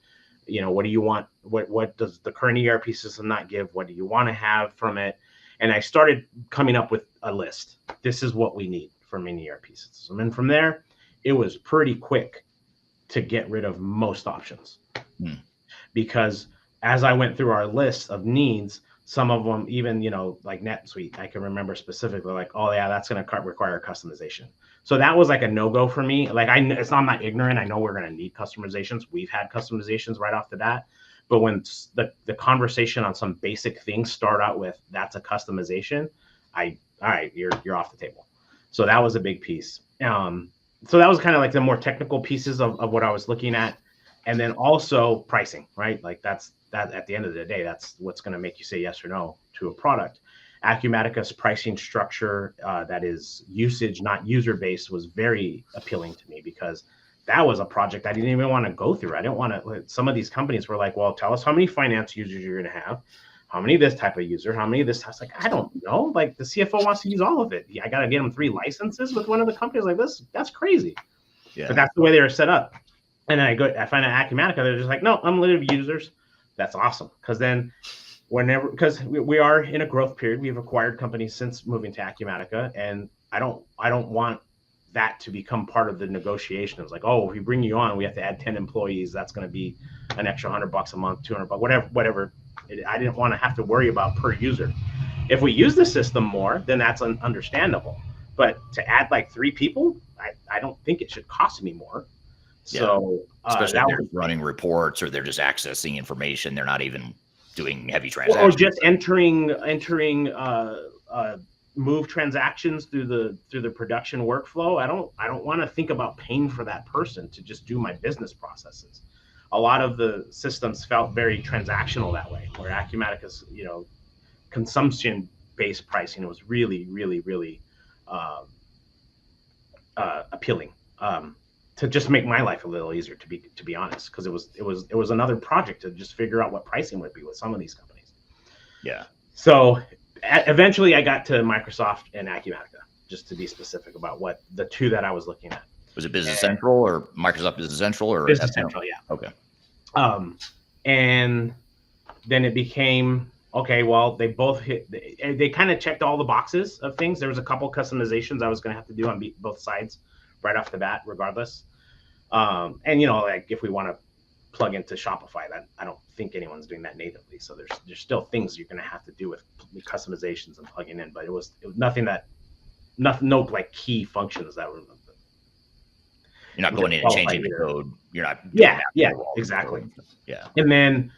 What do you want? What does the current ERP system not give? What do you want to have from it? And I started coming up with a list. This is what we need from an ERP system. And from there, it was pretty quick to get rid of most options. Because as I went through our list of needs, some of them even, like NetSuite, I can remember specifically like, oh yeah, that's going to require customization. So that was like a no-go for me. Like I'm not ignorant. I know we're going to need customizations. We've had customizations right off the bat. But when the conversation on some basic things start out with, that's a customization, all right, you're off the table. So that was a big piece. So that was kind of like the more technical pieces of what I was looking at. And then also pricing, right? Like that at the end of the day, that's what's going to make you say yes or no to a product. Acumatica's pricing structure that is usage, not user-based, was very appealing to me because that was a project I didn't even want to go through. I didn't want to. Some of these companies were like, well, tell us how many finance users you're going to have, how many of this type of user, how many of this. I was like, I don't know. Like the CFO wants to use all of it. I got to get them 3 licenses with one of the companies like this. That's crazy. Yeah. But that's the way they were set up. And then I find out Acumatica, they're just like, no, unlimited users. That's awesome. Because then because we are in a growth period, we've acquired companies since moving to Acumatica, and I don't want that to become part of the negotiations. Like, oh, if we bring you on, we have to add 10 employees. That's going to be an extra $100 a month, $200, whatever. I didn't want to have to worry about per user. If we use the system more, then that's understandable. But to add like 3 people, I don't think it should cost me more. So especially if they're running reports or they're just accessing information, they're not even doing heavy transactions, or just entering move transactions through the production workflow. I don't want to think about paying for that person to just do my business processes. A lot of the systems felt very transactional that way, where Acumatica's consumption based pricing was really, really, really appealing. To just make my life a little easier, to be honest, because it was another project to just figure out what pricing would be with some of these companies. Yeah. So eventually, I got to Microsoft and Acumatica, just to be specific about what the 2 that I was looking at. Was it Business Central or Microsoft Business Central or Business Central? Yeah. Okay. And then it became okay. Well, they both they kind of checked all the boxes of things. There was a couple customizations I was going to have to do on both sides right off the bat, regardless. And like if we want to plug into Shopify, that I don't think anyone's doing that natively. So there's still things you're going to have to do with customizations and plugging in, but it was nothing no like key functions that were. You're not going in and changing the code. You're not. Yeah, exactly. Yeah. And then,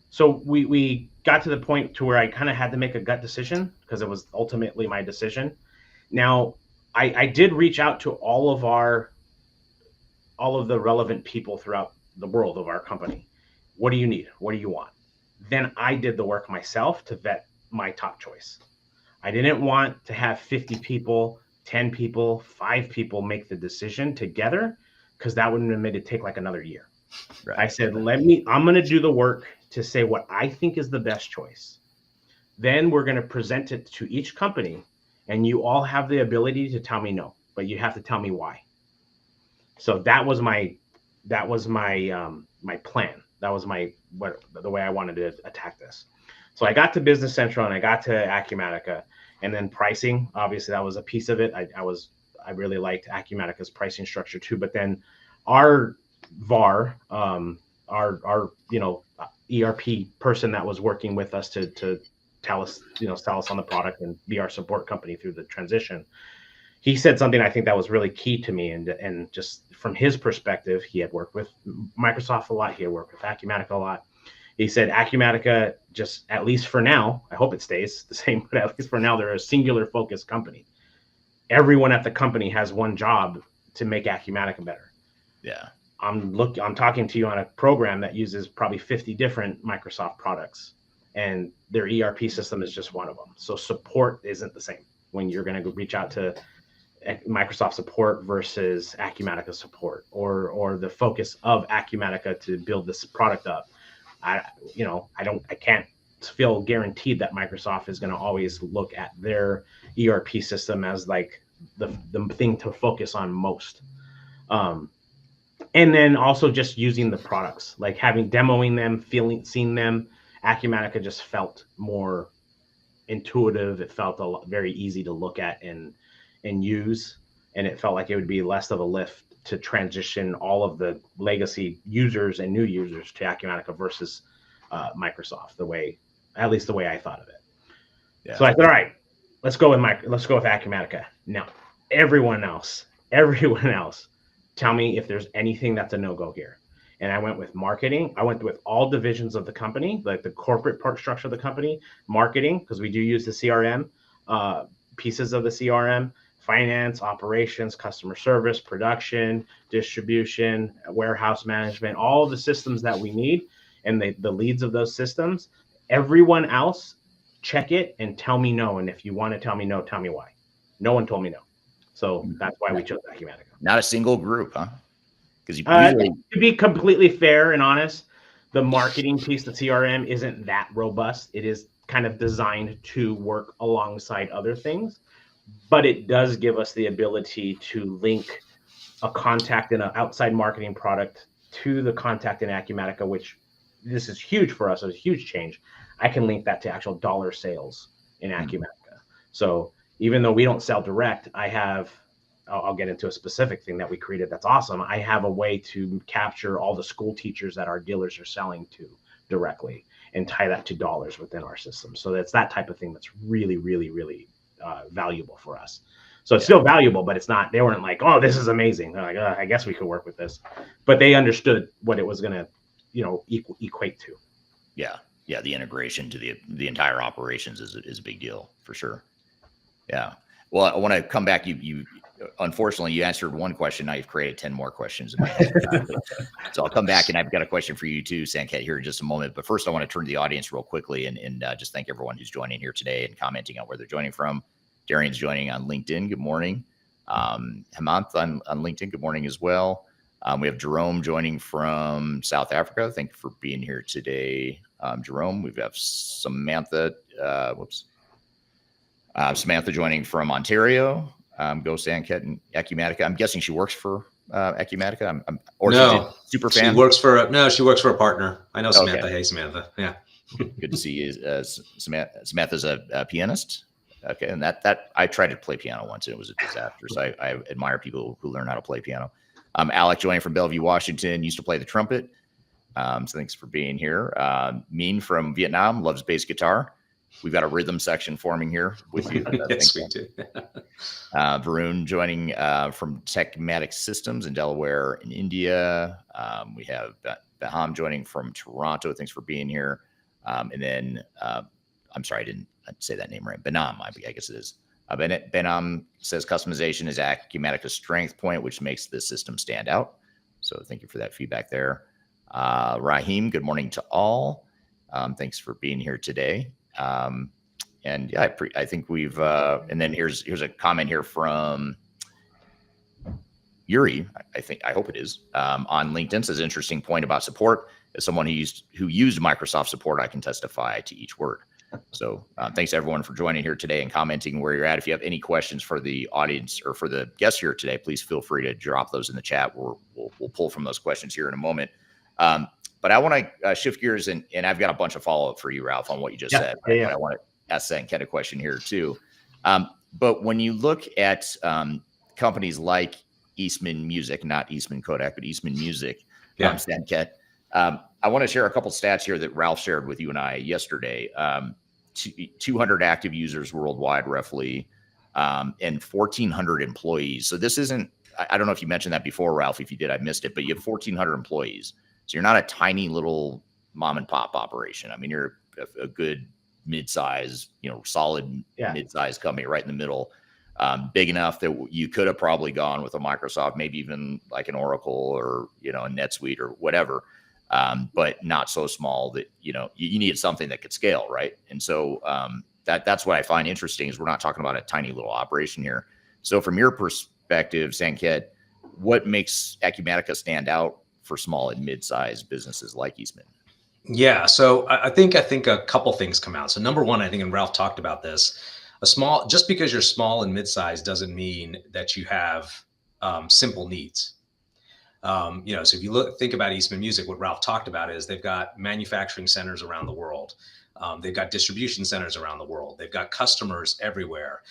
so we got to the point to where I kind of had to make a gut decision because it was ultimately my decision. Now, I did reach out to all of the relevant people throughout the world of our company. What do you need? What do you want? Then I did the work myself to vet my top choice. I didn't want to have 50 people, 10 people, 5 people make the decision together, because that would have made it take like another year. Right. I said, I'm going to do the work to say what I think is the best choice. Then we're going to present it to each company, and you all have the ability to tell me no, but you have to tell me why. So that was my my plan. That was the way I wanted to attack this. So I got to Business Central and I got to Acumatica, and then pricing. Obviously, that was a piece of it. I really liked Acumatica's pricing structure too. But then our VAR, our ERP person that was working with us to tell us on the product and be our support company through the transition. He said something I think that was really key to me, and just from his perspective, he had worked with Microsoft a lot. He had worked with Acumatica a lot. He said Acumatica, just at least for now, I hope it stays the same, but at least for now, they're a singular focused company. Everyone at the company has one job to make Acumatica better. Yeah. I'm talking to you on a program that uses probably 50 different Microsoft products, and their ERP system is just one of them. So support isn't the same when you're going to reach out to Microsoft support versus Acumatica support, or the focus of Acumatica to build this product up. I can't feel guaranteed that Microsoft is going to always look at their ERP system as like the thing to focus on most. And then also just using the products, like demoing them, seeing them. Acumatica just felt more intuitive. It felt very easy to look at and use, and it felt like it would be less of a lift to transition all of the legacy users and new users to Acumatica versus Microsoft, at least the way I thought of it. Yeah. So I said, all right, let's go with Acumatica. Now, everyone else, tell me if there's anything that's a no-go here. And I went with marketing. I went with all divisions of the company, like the corporate part structure of the company, marketing, because we do use the CRM, pieces of the CRM, finance, operations, customer service, production, distribution, warehouse management, all of the systems that we need, and the leads of those systems. Everyone else, check it and tell me no. And if you want to tell me no, tell me why. No one told me no. So that's why we chose Acumatica. Not a single group, huh? Because to be completely fair and honest, the marketing piece, the CRM, isn't that robust. It is kind of designed to work alongside other things, but it does give us the ability to link a contact in an outside marketing product to the contact in Acumatica, which this is huge for us. It's a huge change. I can link that to actual dollar sales in Acumatica. So even though we don't sell direct, I'll get into a specific thing that we created that's awesome. I have a way to capture all the school teachers that our dealers are selling to directly and tie that to dollars within our system. So that's that type of thing that's really, really, really valuable for us. So it's still valuable, but it's not, they weren't like, oh, this is amazing. They're like, I guess we could work with this. But they understood what it was going to, equate to. Yeah. Yeah. The integration to the entire operations is a big deal for sure. Yeah. Well, I want to come back. You unfortunately, you answered one question. Now you've created 10 more questions in my head. So I'll come back, and I've got a question for you too, Sanket, here in just a moment. But first, I want to turn to the audience real quickly and just thank everyone who's joining here today and commenting on where they're joining from. Darian's joining on LinkedIn. Good morning. Hemant on LinkedIn. Good morning as well. We have Jerome joining from South Africa. Thank you for being here today, Jerome. We've got Samantha. Samantha joining from Ontario. Go Sanket and Acumatica. I'm guessing she works for Acumatica. No, super fan. She works for a partner. I know Samantha. Okay. Hey, Samantha. Yeah. Good to see you. Samantha's a pianist. Okay, and that I tried to play piano once and it was a disaster. So I admire people who learn how to play piano. Alec joining from Bellevue, Washington, used to play the trumpet. So thanks for being here. Min from Vietnam loves bass guitar. We've got a rhythm section forming here with you. Yes, we do. Varun joining from Techmatic Systems in Delaware in India. We have Baham joining from Toronto. Thanks for being here. And then, I'm sorry, I didn't say that name right. Benam, I guess it is. Benam says customization is Acumatica's strength point, which makes the system stand out. So thank you for that feedback there. Rahim, good morning to all. Thanks for being here today. And yeah, I think we've, and then here's a comment here from Yuri. I hope it is, on LinkedIn. Says interesting point about support. As someone who used Microsoft support, I can testify to each word. So thanks everyone for joining here today and commenting where you're at. If you have any questions for the audience or for the guests here today, please feel free to drop those in the chat. We'll pull from those questions here in a moment. But I want to shift gears, and I've got a bunch of follow-up for you, Ralph, on what you just said. Right? But I want to ask Sanket a question here too. But when you look at companies like Eastman Music, not Eastman Kodak, but Eastman Music, Sanket, I want to share a couple stats here that Ralph shared with you and I yesterday. 200 active users worldwide, roughly, and 1,400 employees. So this isn't, I don't know if you mentioned that before, Ralph. If you did, I missed it, but you have 1,400 employees. So you're not a tiny little mom and pop operation. I mean, you're a good mid-size, solid mid-size company right in the middle, big enough that you could have probably gone with a Microsoft, maybe even like an Oracle or, a NetSuite or whatever. But not so small that, you needed something that could scale. Right. And so that's what I find interesting is we're not talking about a tiny little operation here. So from your perspective, Sanket, what makes Acumatica stand out for small and mid-sized businesses like Eastman? Yeah. So I think a couple things come out. So number one, I think, and Ralph talked about this, just because you're small and mid-sized doesn't mean that you have simple needs. So if you think about Eastman Music, what Ralph talked about is they've got manufacturing centers around the world. They've got distribution centers around the world. They've got customers everywhere.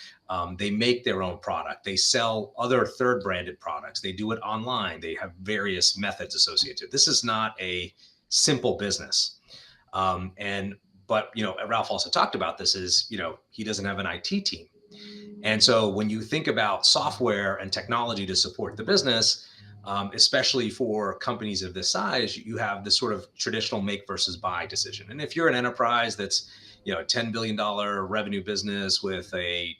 They make their own product. They sell other third branded products. They do it online. They have various methods associated. This is not a simple business. But Ralph also talked about this is, he doesn't have an IT team. And so when you think about software and technology to support the business, especially for companies of this size, you have this sort of traditional make versus buy decision. And if you're an enterprise that's, a $10 billion revenue business with a,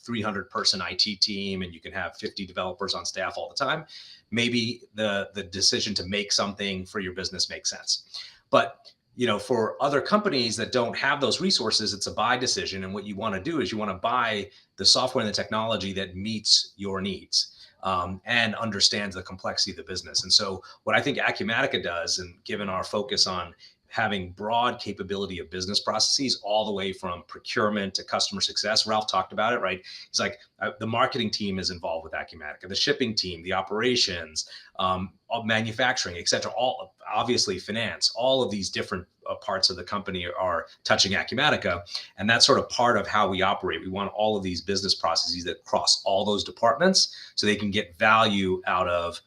300 person IT team, and you can have 50 developers on staff all the time, maybe the decision to make something for your business makes sense. But for other companies that don't have those resources, it's a buy decision. And what you want to do is you want to buy the software and the technology that meets your needs. And understands the complexity of the business. And so what I think Acumatica does, and given our focus on having broad capability of business processes all the way from procurement to customer success, Ralph talked about it, right? He's like, the marketing team is involved with Acumatica, the shipping team, the operations, manufacturing, et cetera, all obviously finance, all of these different parts of the company are touching Acumatica. And that's sort of part of how we operate. We want all of these business processes that cross all those departments so they can get value out of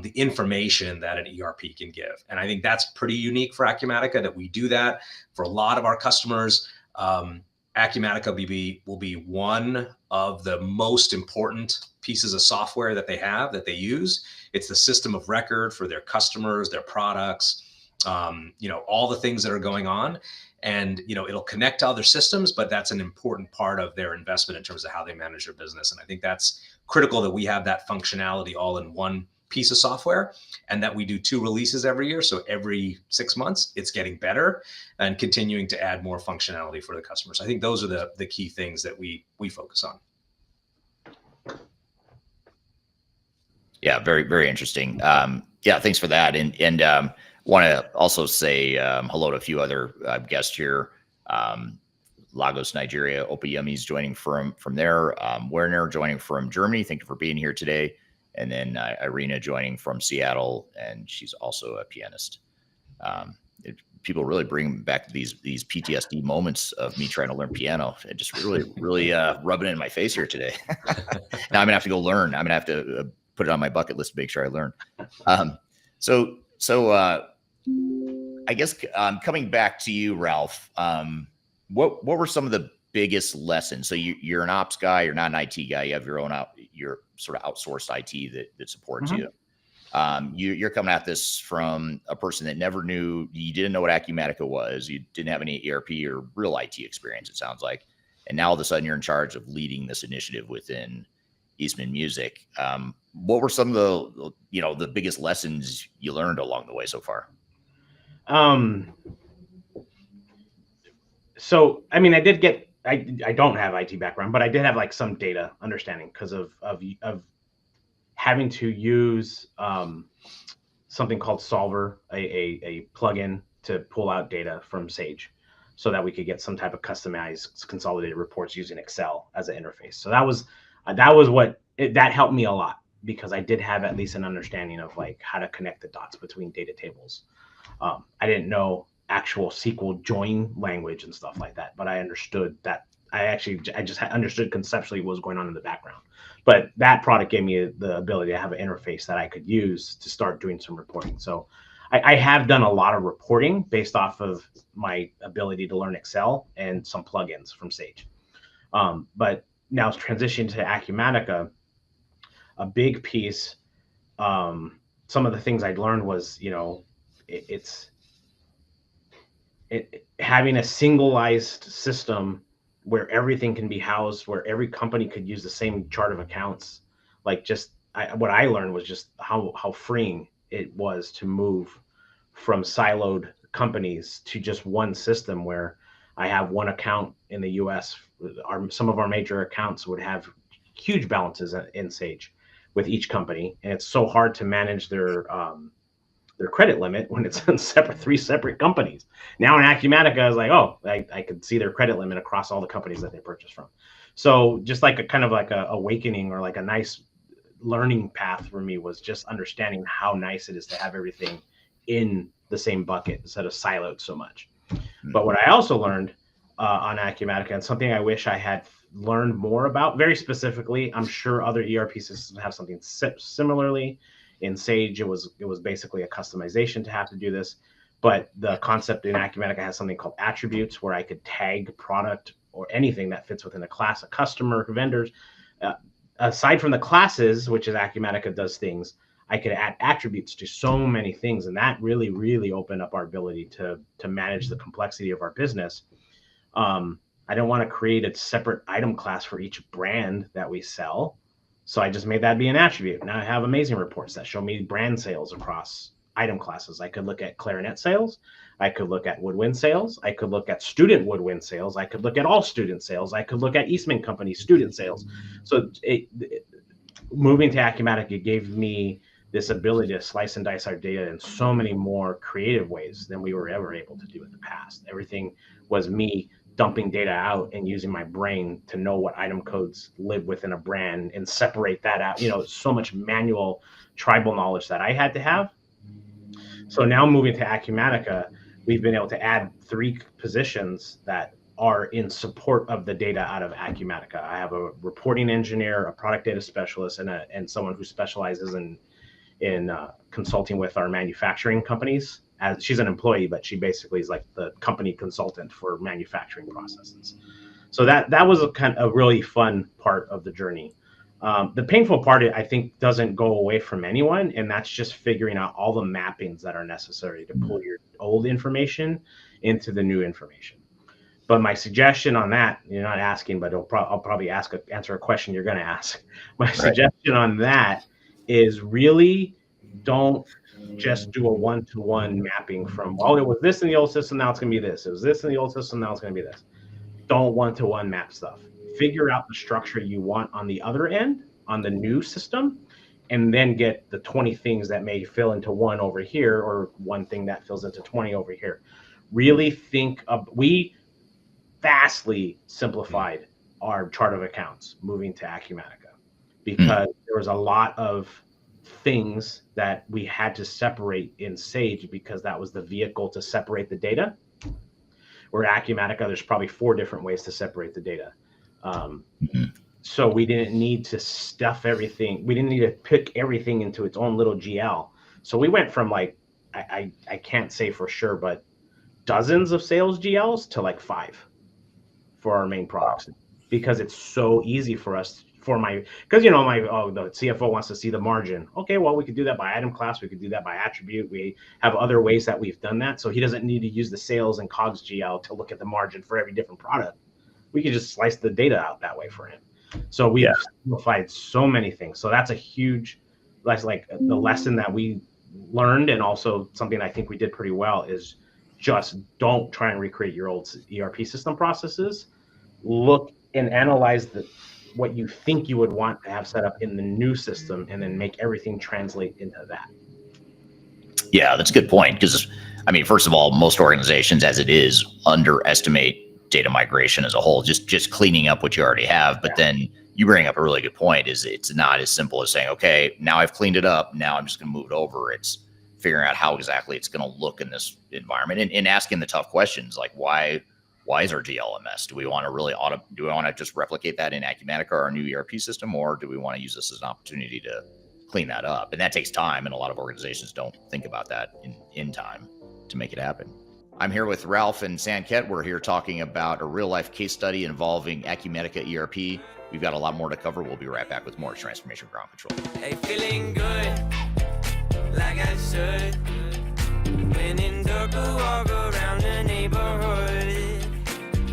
the information that an ERP can give. And I think that's pretty unique for Acumatica that we do that for a lot of our customers. Acumatica will be one of the most important pieces of software that they use. It's the system of record for their customers, their products, all the things that are going on. And, it'll connect to other systems, but that's an important part of their investment in terms of how they manage their business. And I think that's critical that we have that functionality all in one piece of software, and that we do 2 releases every year. So every 6 months, it's getting better and continuing to add more functionality for the customers. I think those are the key things that we focus on. Yeah, very, very interesting. Thanks for that. And want to also say hello to a few other guests here. Lagos, Nigeria. Opayemi's joining from there. Werner joining from Germany. Thank you for being here today. And then Irina joining from Seattle, and she's also a pianist. People really bring back these PTSD moments of me trying to learn piano. It just really rubbing it in my face here today. Now I'm gonna have to go learn. I'm gonna have to put it on my bucket list to make sure I learn. So I guess coming back to you, Ralph, what were some of the biggest lessons? So you're an ops guy, you're not an IT guy. You have your own your sort of outsourced IT that supports you. You're coming at this from a person that never knew, you didn't know what Acumatica was. You didn't have any ERP or real IT experience, it sounds like. And now all of a sudden you're in charge of leading this initiative within Eastman Music. What were some of the biggest lessons you learned along the way so far? So, I mean, I don't have IT background, but I did have like some data understanding because of having to use something called Solver, a plugin to pull out data from Sage. so that we could get some type of customized consolidated reports using Excel as an interface. So that was that helped me a lot, because I did have at least an understanding of like how to connect the dots between data tables. I didn't know actual SQL join language and stuff like that, but I understood that. I just understood conceptually what was going on in the background. But that product gave me the ability to have an interface that I could use to start doing some reporting. So I have done a lot of reporting based off of my ability to learn Excel and some plugins from Sage. But now transitioning to Acumatica, a big piece, some of the things I learned was, having a singleized system where everything can be housed, where every company could use the same chart of accounts. Like what I learned was just how freeing it was to move from siloed companies to just one system, where I have one account in the US. Some of our major accounts would have huge balances in Sage with each company. And it's so hard to manage their credit limit when it's on three separate companies. Now in Acumatica, I was like, I could see their credit limit across all the companies that they purchased from. So just like a kind of like a awakening, or like a nice learning path for me, was just understanding how nice it is to have everything in the same bucket instead of siloed so much. But what I also learned on Acumatica, and something I wish I had learned more about, very specifically, I'm sure other ERP systems have something similarly. In Sage, it was basically a customization to have to do this. But the concept in Acumatica has something called attributes, where I could tag product or anything that fits within a class, a customer, vendors. Aside from the classes, which is Acumatica does things, I could add attributes to so many things. And that really, really opened up our ability to manage the complexity of our business. I don't want to create a separate item class for each brand that we sell. So I just made that be an attribute. Now I have amazing reports that show me brand sales across item classes. I could look at clarinet sales. I could look at woodwind sales. I could look at student woodwind sales. I could look at all student sales. I could look at Eastman Company student sales. So moving to Acumatica gave me this ability to slice and dice our data in so many more creative ways than we were ever able to do in the past. Everything was me dumping data out and using my brain to know what item codes live within a brand and separate that out. So much manual tribal knowledge that I had to have. So now moving to Acumatica, we've been able to add 3 positions that are in support of the data out of Acumatica. I have a reporting engineer, a product data specialist, and someone who specializes in consulting with our manufacturing companies. She's an employee, but she basically is like the company consultant for manufacturing processes. So that was a really fun part of the journey. The painful part, I think, doesn't go away from anyone, and that's just figuring out all the mappings that are necessary to pull your old information into the new information. But my suggestion on that, you're not asking, but I'll probably answer a question you're going to ask. My suggestion on that is really don't just do a one-to-one mapping from, it was this in the old system, now it's going to be this. It was this in the old system, now it's going to be this. Don't one-to-one map stuff. Figure out the structure you want on the other end, on the new system, and then get the 20 things that may fill into one over here, or one thing that fills into 20 over here. Really think of, we vastly simplified our chart of accounts moving to Acumatica, because there was a lot of things that we had to separate in Sage, because that was the vehicle to separate the data. Where Acumatica, there's probably 4 different ways to separate the data. So we didn't need to stuff everything. We didn't need to pick everything into its own little GL. So we went from like, I can't say for sure, but dozens of sales GLs to like 5 for our main products, because it's so easy for us. Because the CFO wants to see the margin. Okay, well, we could do that by item class. We could do that by attribute. We have other ways that we've done that. So he doesn't need to use the sales and COGS GL to look at the margin for every different product. We could just slice the data out that way for him. So we have simplified so many things. So that's like the lesson that we learned, and also something I think we did pretty well, is just don't try and recreate your old ERP system processes. Look and analyze what you think you would want to have set up in the new system, and then make everything translate into that. Yeah, that's a good point, because I mean, first of all, most organizations as it is underestimate data migration as a whole, just cleaning up what you already have. But then you bring up a really good point, is it's not as simple as saying, okay, now I've cleaned it up, now I'm just going to move it over. It's figuring out how exactly it's going to look in this environment, and asking the tough questions like, why is our GLMS? Do we want to just replicate that in Acumatica, our new ERP system, or do we want to use this as an opportunity to clean that up? And that takes time, and a lot of organizations don't think about that in time to make it happen. I'm here with Ralph and Sanket. We're here talking about a real-life case study involving Acumatica ERP. We've got a lot more to cover. We'll be right back with more Transformation Ground Control. Hey, feeling good, like I should. When in darker, walk around the neighborhood,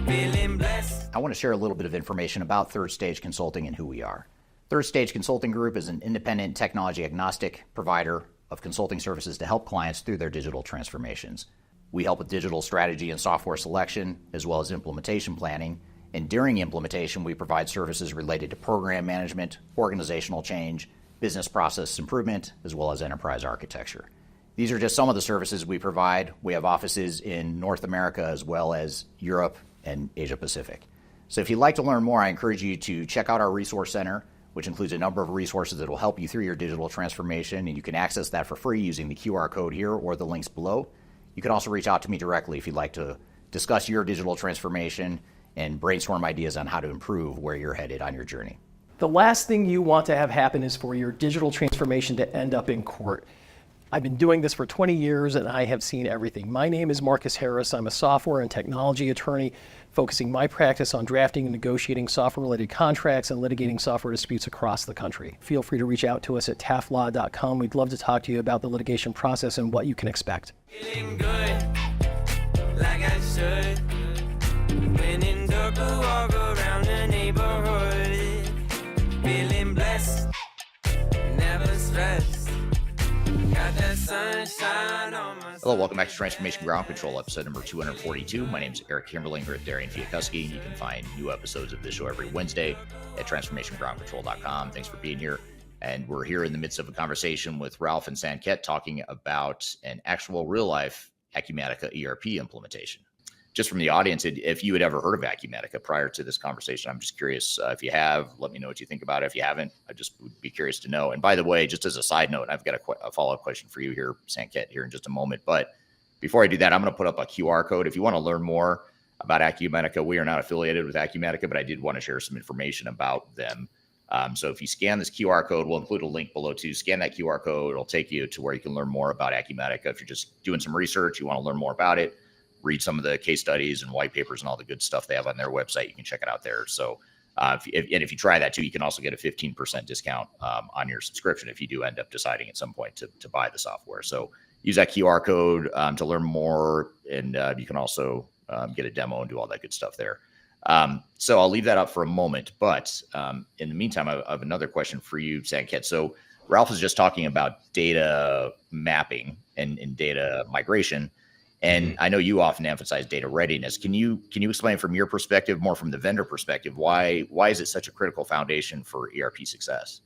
feeling blessed. I want to share a little bit of information about Third Stage Consulting and who we are. Third Stage Consulting Group is an independent, technology-agnostic provider of consulting services to help clients through their digital transformations. We help with digital strategy and software selection, as well as implementation planning. And during implementation, we provide services related to program management, organizational change, business process improvement, as well as enterprise architecture. These are just some of the services we provide. We have offices in North America as well as Europe and Asia Pacific. So if you'd like to learn more, I encourage you to check out our resource center, which includes a number of resources that will help you through your digital transformation, and you can access that for free using the QR code here or the links below. You can also reach out to me directly if you'd like to discuss your digital transformation and brainstorm ideas on how to improve where you're headed on your journey. The last thing you want to have happen is for your digital transformation to end up in court. I've been doing this for 20 years and I have seen everything. My name is Marcus Harris. I'm a software and technology attorney focusing my practice on drafting and negotiating software-related contracts and litigating software disputes across the country. Feel free to reach out to us at taftlaw.com. We'd love to talk to you about the litigation process and what you can expect. Feeling good, like I should. When in darker, walk around the neighborhood, feeling blessed, never stressed. Got that sunshine on my. Hello, welcome back to Transformation Ground Control, episode number 242. My name is Eric Kimberling here at Darian Chwialkowski. You can find new episodes of this show every Wednesday at transformationgroundcontrol.com. Thanks for being here. And we're here in the midst of a conversation with Ralph and Sanket talking about an actual real-life Acumatica ERP implementation. Just from the audience, if you had ever heard of Acumatica prior to this conversation, I'm just curious. If you have, let me know what you think about it. If you haven't, I just would be curious to know. And by the way, just as a side note, I've got a follow-up question for you here, Sanket, here in just a moment. But before I do that, I'm going to put up a QR code. If you want to learn more about Acumatica, we are not affiliated with Acumatica, but I did want to share some information about them. So if you scan this QR code, we'll include a link below too. Scan that QR code. It'll take you to where you can learn more about Acumatica. If you're just doing some research, you want to learn more about it, read some of the case studies and white papers and all the good stuff they have on their website. You can check it out there. So if you try that too, you can also get a 15% discount on your subscription if you do end up deciding at some point to buy the software. So use that QR code to learn more, and you can also get a demo and do all that good stuff there. So I'll leave that up for a moment. But in the meantime, I have another question for you, Sanket. So Ralph was just talking about data mapping and data migration. And I know you often emphasize data readiness. Can you explain from your perspective, more from the vendor perspective, why is it such a critical foundation for ERP success?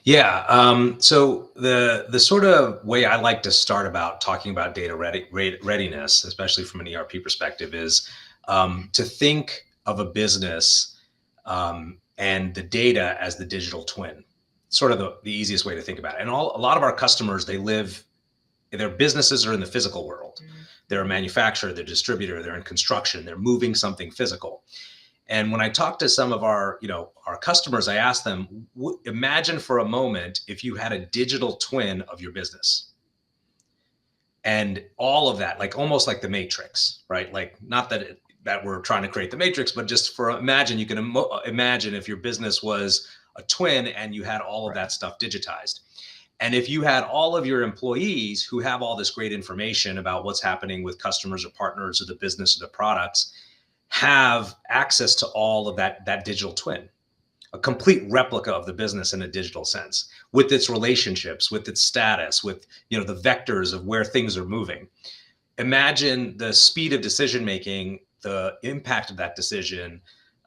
Yeah. So the sort of way I like to start about talking about data readiness, especially from an ERP perspective, is to think of a business and the data as the digital twin. Sort of the easiest way to think about it. And a lot of our customers, their businesses are in the physical world. They're a manufacturer, they're a distributor, they're in construction, they're moving something physical. And when I talk to some of our customers, I ask them, imagine for a moment if you had a digital twin of your business. And all of that, like almost like the Matrix, right? Like not that we're trying to create the Matrix, but just imagine, you can imagine if your business was a twin and you had all of that stuff digitized. And if you had all of your employees who have all this great information about what's happening with customers or partners or the business or the products, have access to all of that digital twin, a complete replica of the business in a digital sense, with its relationships, with its status, with the vectors of where things are moving. Imagine the speed of decision making, the impact of that decision,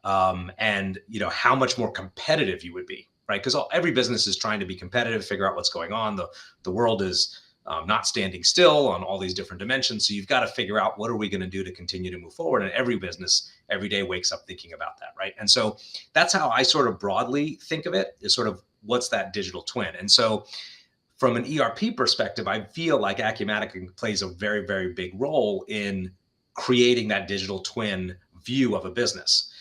and how much more competitive you would be. Right, because every business is trying to be competitive, figure out what's going on. The world is not standing still on all these different dimensions. So you've got to figure out, what are we going to do to continue to move forward? And every business every day wakes up thinking about that, right? And so that's how I sort of broadly think of it, is sort of what's that digital twin. And so from an ERP perspective, I feel like Acumatica plays a very, very big role in creating that digital twin view of a business.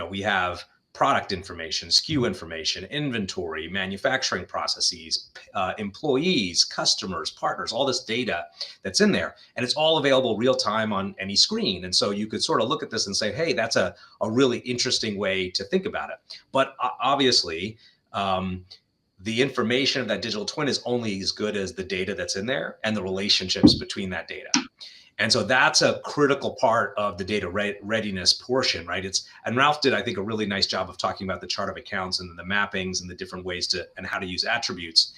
We have product information, SKU information, inventory, manufacturing processes, employees, customers, partners, all this data that's in there. And it's all available real time on any screen. And so you could sort of look at this and say, hey, that's a really interesting way to think about it. But obviously, the information of that digital twin is only as good as the data that's in there and the relationships between that data. And so that's a critical part of the data readiness portion, right? And Ralph did, I think, a really nice job of talking about the chart of accounts and the mappings and the different ways and how to use attributes.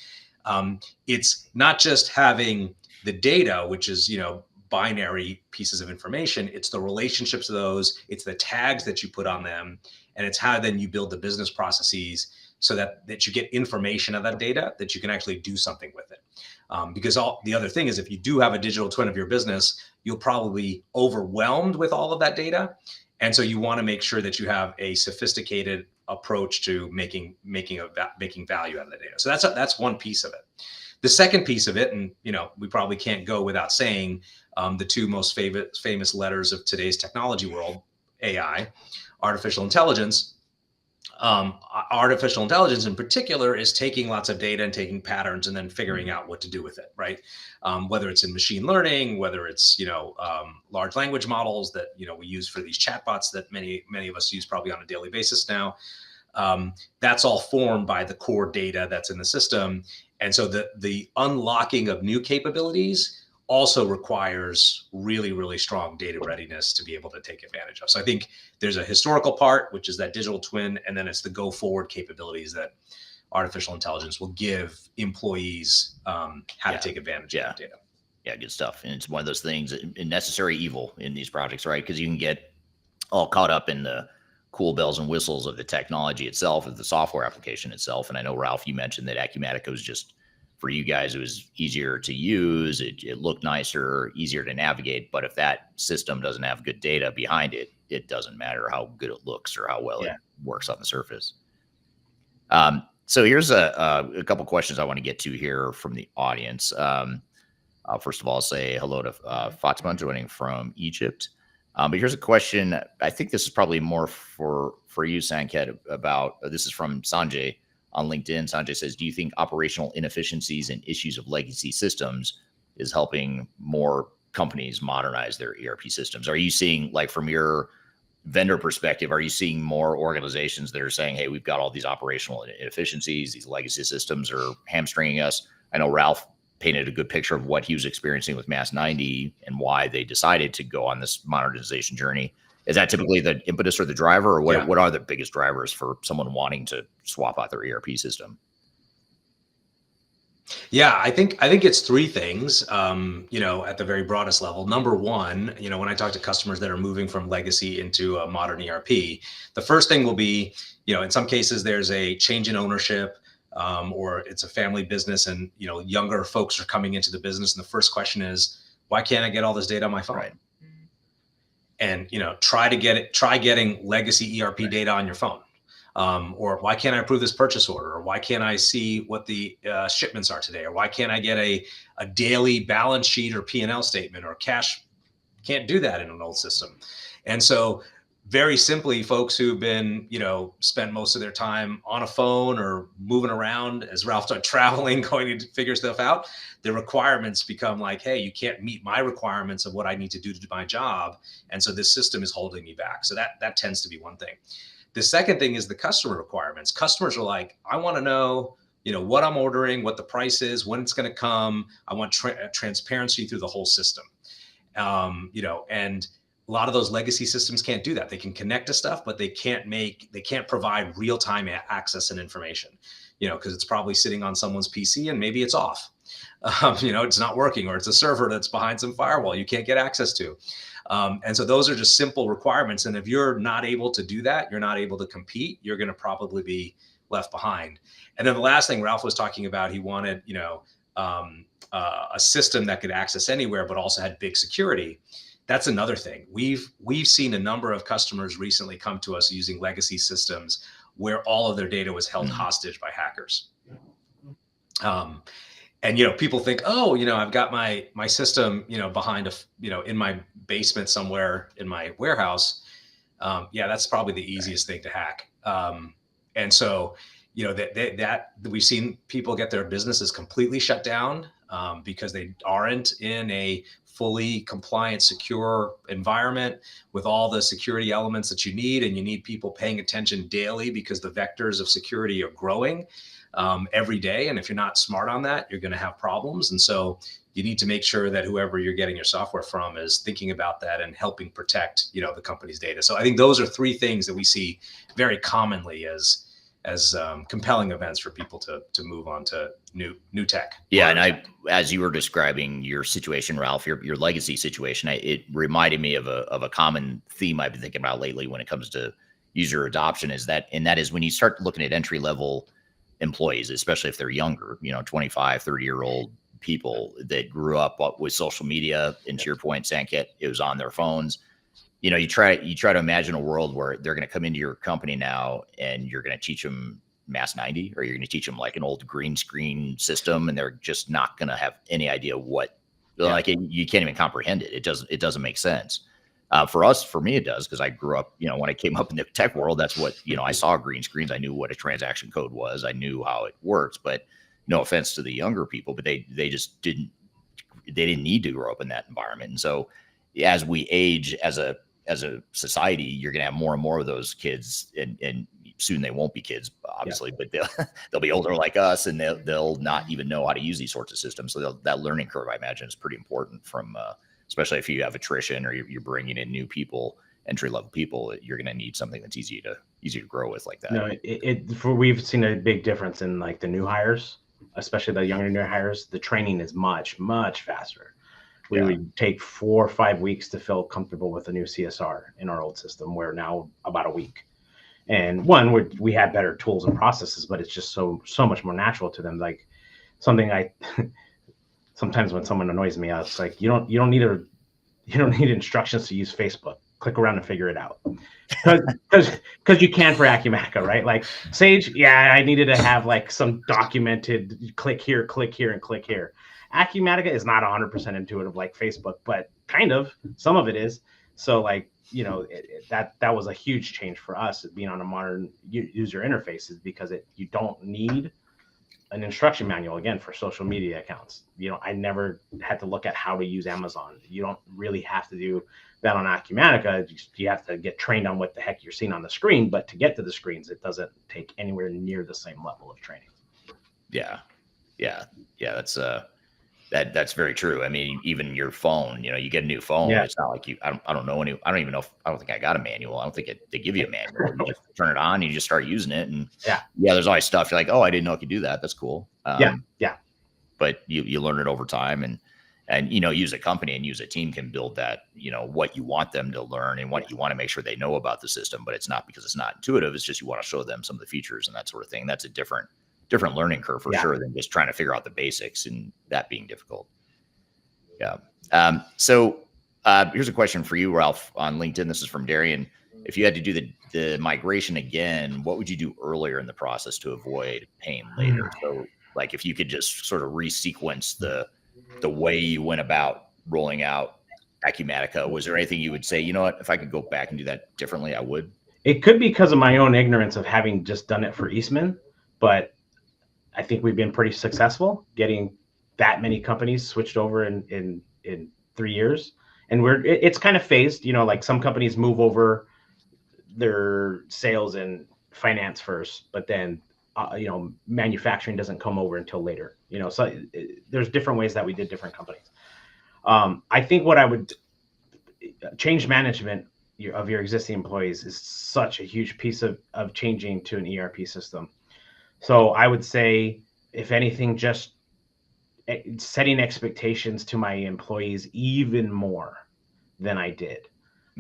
It's not just having the data, which is, binary pieces of information. It's the relationships of those. It's the tags that you put on them. And it's how then you build the business processes so that you get information of that data, that you can actually do something with it. Because the other thing is, if you do have a digital twin of your business, you'll probably be overwhelmed with all of that data. And so you want to make sure that you have a sophisticated approach to making value out of the data. So that's one piece of it. The second piece of it, and we probably can't go without saying the two most famous letters of today's technology world, AI, artificial intelligence. Artificial intelligence in particular is taking lots of data and taking patterns and then figuring out what to do with it, right? Whether it's in machine learning, whether it's, large language models that, we use for these chatbots that many of us use probably on a daily basis now. That's all formed by the core data that's in the system. And so the unlocking of new capabilities also requires really, really strong data readiness to be able to take advantage of. So I think there's a historical part, which is that digital twin, and then it's the go forward capabilities that artificial intelligence will give employees how to take advantage of that data. Yeah, good stuff. And it's one of those things, a necessary evil in these projects, right? Because you can get all caught up in the cool bells and whistles of the technology itself, of the software application itself. And I know, Ralph, you mentioned that Acumatica was just, for you guys, it was easier to use, it looked nicer, easier to navigate. But if that system doesn't have good data behind it, it doesn't matter how good it looks or how well it works on the surface. So here's a couple questions I want to get to here from the audience. First of all, I'll say hello to Fatima, joining from Egypt. But here's a question. I think this is probably more for you, Sanket, about, this is from Sanjay on LinkedIn. Sanjay says, do you think operational inefficiencies and issues of legacy systems is helping more companies modernize their ERP systems? Are you seeing, like, from your vendor perspective, are you seeing more organizations that are saying, hey, we've got all these operational inefficiencies, these legacy systems are hamstringing us? I know Ralph painted a good picture of what he was experiencing with Mass 90 and why they decided to go on this modernization journey. Is that typically the impetus or the driver, or what are the biggest drivers for someone wanting to swap out their ERP system? Yeah, I think it's three things, at the very broadest level. Number one, when I talk to customers that are moving from legacy into a modern ERP, the first thing will be, in some cases there's a change in ownership, or it's a family business and, younger folks are coming into the business. And the first question is, why can't I get all this data on my phone? Right. And, try getting legacy ERP data on your phone. Or why can't I approve this purchase order? Or why can't I see what the shipments are today? Or why can't I get a daily balance sheet or P&L statement or cash? Can't do that in an old system. And so very simply, folks who've been, spent most of their time on a phone or moving around, as Ralph started traveling, going to figure stuff out, the requirements become like, hey, you can't meet my requirements of what I need to do my job. And so this system is holding me back. So that tends to be one thing. The second thing is the customer requirements. Customers are like, I want to know, what I'm ordering, what the price is, when it's going to come. I want transparency through the whole system. And a lot of those legacy systems can't do that. They can connect to stuff, but they can't provide real-time access and information, because it's probably sitting on someone's PC and maybe it's off. It's not working, or it's a server that's behind some firewall you can't get access to. And so those are just simple requirements. And if you're not able to do that, you're not able to compete, you're going to probably be left behind. And then the last thing Ralph was talking about, he wanted, a system that could access anywhere, but also had big security. That's another thing. We've seen a number of customers recently come to us using legacy systems where all of their data was held hostage by hackers. And, people think, oh, I've got my system, behind in my basement somewhere in my warehouse. Yeah, that's probably the easiest thing to hack. And so, that we've seen people get their businesses completely shut down because they aren't in a fully compliant, secure environment with all the security elements that you need. And you need people paying attention daily because the vectors of security are growing every day. And if you're not smart on that, you're going to have problems. And so you need to make sure that whoever you're getting your software from is thinking about that and helping protect, the company's data. So I think those are three things that we see very commonly as compelling events for people to move on to new tech. Yeah, and as you were describing your situation, Ralph, your legacy situation, it reminded me of a common theme I've been thinking about lately when it comes to user adoption. That is when you start looking at entry level employees, especially if they're younger, 25, 30-year-old people that grew up with social media. And to your point, Sanket, it was on their phones. You try to imagine a world where they're going to come into your company now and you're going to teach them Mass 90, or you're going to teach them like an old green screen system, and they're just not going to have any idea what, you can't even comprehend it. It doesn't make sense. For me, it does, because I grew up, when I came up in the tech world, that's what, I saw green screens. I knew what a transaction code was. I knew how it works, but no offense to the younger people, but they just didn't need to grow up in that environment. And so as we age as a society, you're going to have more and more of those kids, and soon they won't be kids, obviously, but they'll be older like us, and they'll not even know how to use these sorts of systems. So that learning curve, I imagine, is pretty important especially if you have attrition or you're bringing in new people, entry-level people. You're going to need something that's easy to grow with like that. No, we've seen a big difference in like the new hires, especially the younger new hires. The training is much, much faster. We would take 4 or 5 weeks to feel comfortable with a new CSR in our old system. We're now about a week. And we had better tools and processes, but it's just so much more natural to them. Like something sometimes when someone annoys me, it's like, you don't need instructions to use Facebook. Click around and figure it out. Because you can for Acumatica, right? Like Sage, I needed to have like some documented click here, and click here. Acumatica is not 100% intuitive like Facebook, but kind of, some of it is. So like, that was a huge change for us being on a modern user interfaces, because you don't need an instruction manual again for social media accounts. I never had to look at how to use Amazon. You don't really have to do that on Acumatica. You have to get trained on what the heck you're seeing on the screen, but to get to the screens, it doesn't take anywhere near the same level of training. Yeah. That's very true. I mean, even your phone, you get a new phone. Yeah. It's not like I don't even know I don't think I got a manual. I don't think they give you a manual. You just turn it on, you just start using it. And there's always stuff you're like, oh, I didn't know I could do that. That's cool. But you learn it over time, and use a company and use a team can build that, what you want them to learn and what you want to make sure they know about the system. But it's not because it's not intuitive. It's just you want to show them some of the features and that sort of thing. That's a different learning curve for sure than just trying to figure out the basics, and that being difficult. Yeah. So here's a question for you, Ralph, on LinkedIn. This is from Darian. If you had to do the migration again, what would you do earlier in the process to avoid pain later? So like if you could just sort of resequence the way you went about rolling out Acumatica, was there anything you would say, if I could go back and do that differently, I would? It could be because of my own ignorance of having just done it for Eastman, but I think we've been pretty successful getting that many companies switched over in 3 years. And it's kind of phased, like some companies move over their sales and finance first, but then, manufacturing doesn't come over until later, so there's different ways that we did different companies. I think what I would change management of your existing employees is such a huge piece of changing to an ERP system. So I would say, if anything, just setting expectations to my employees even more than I did.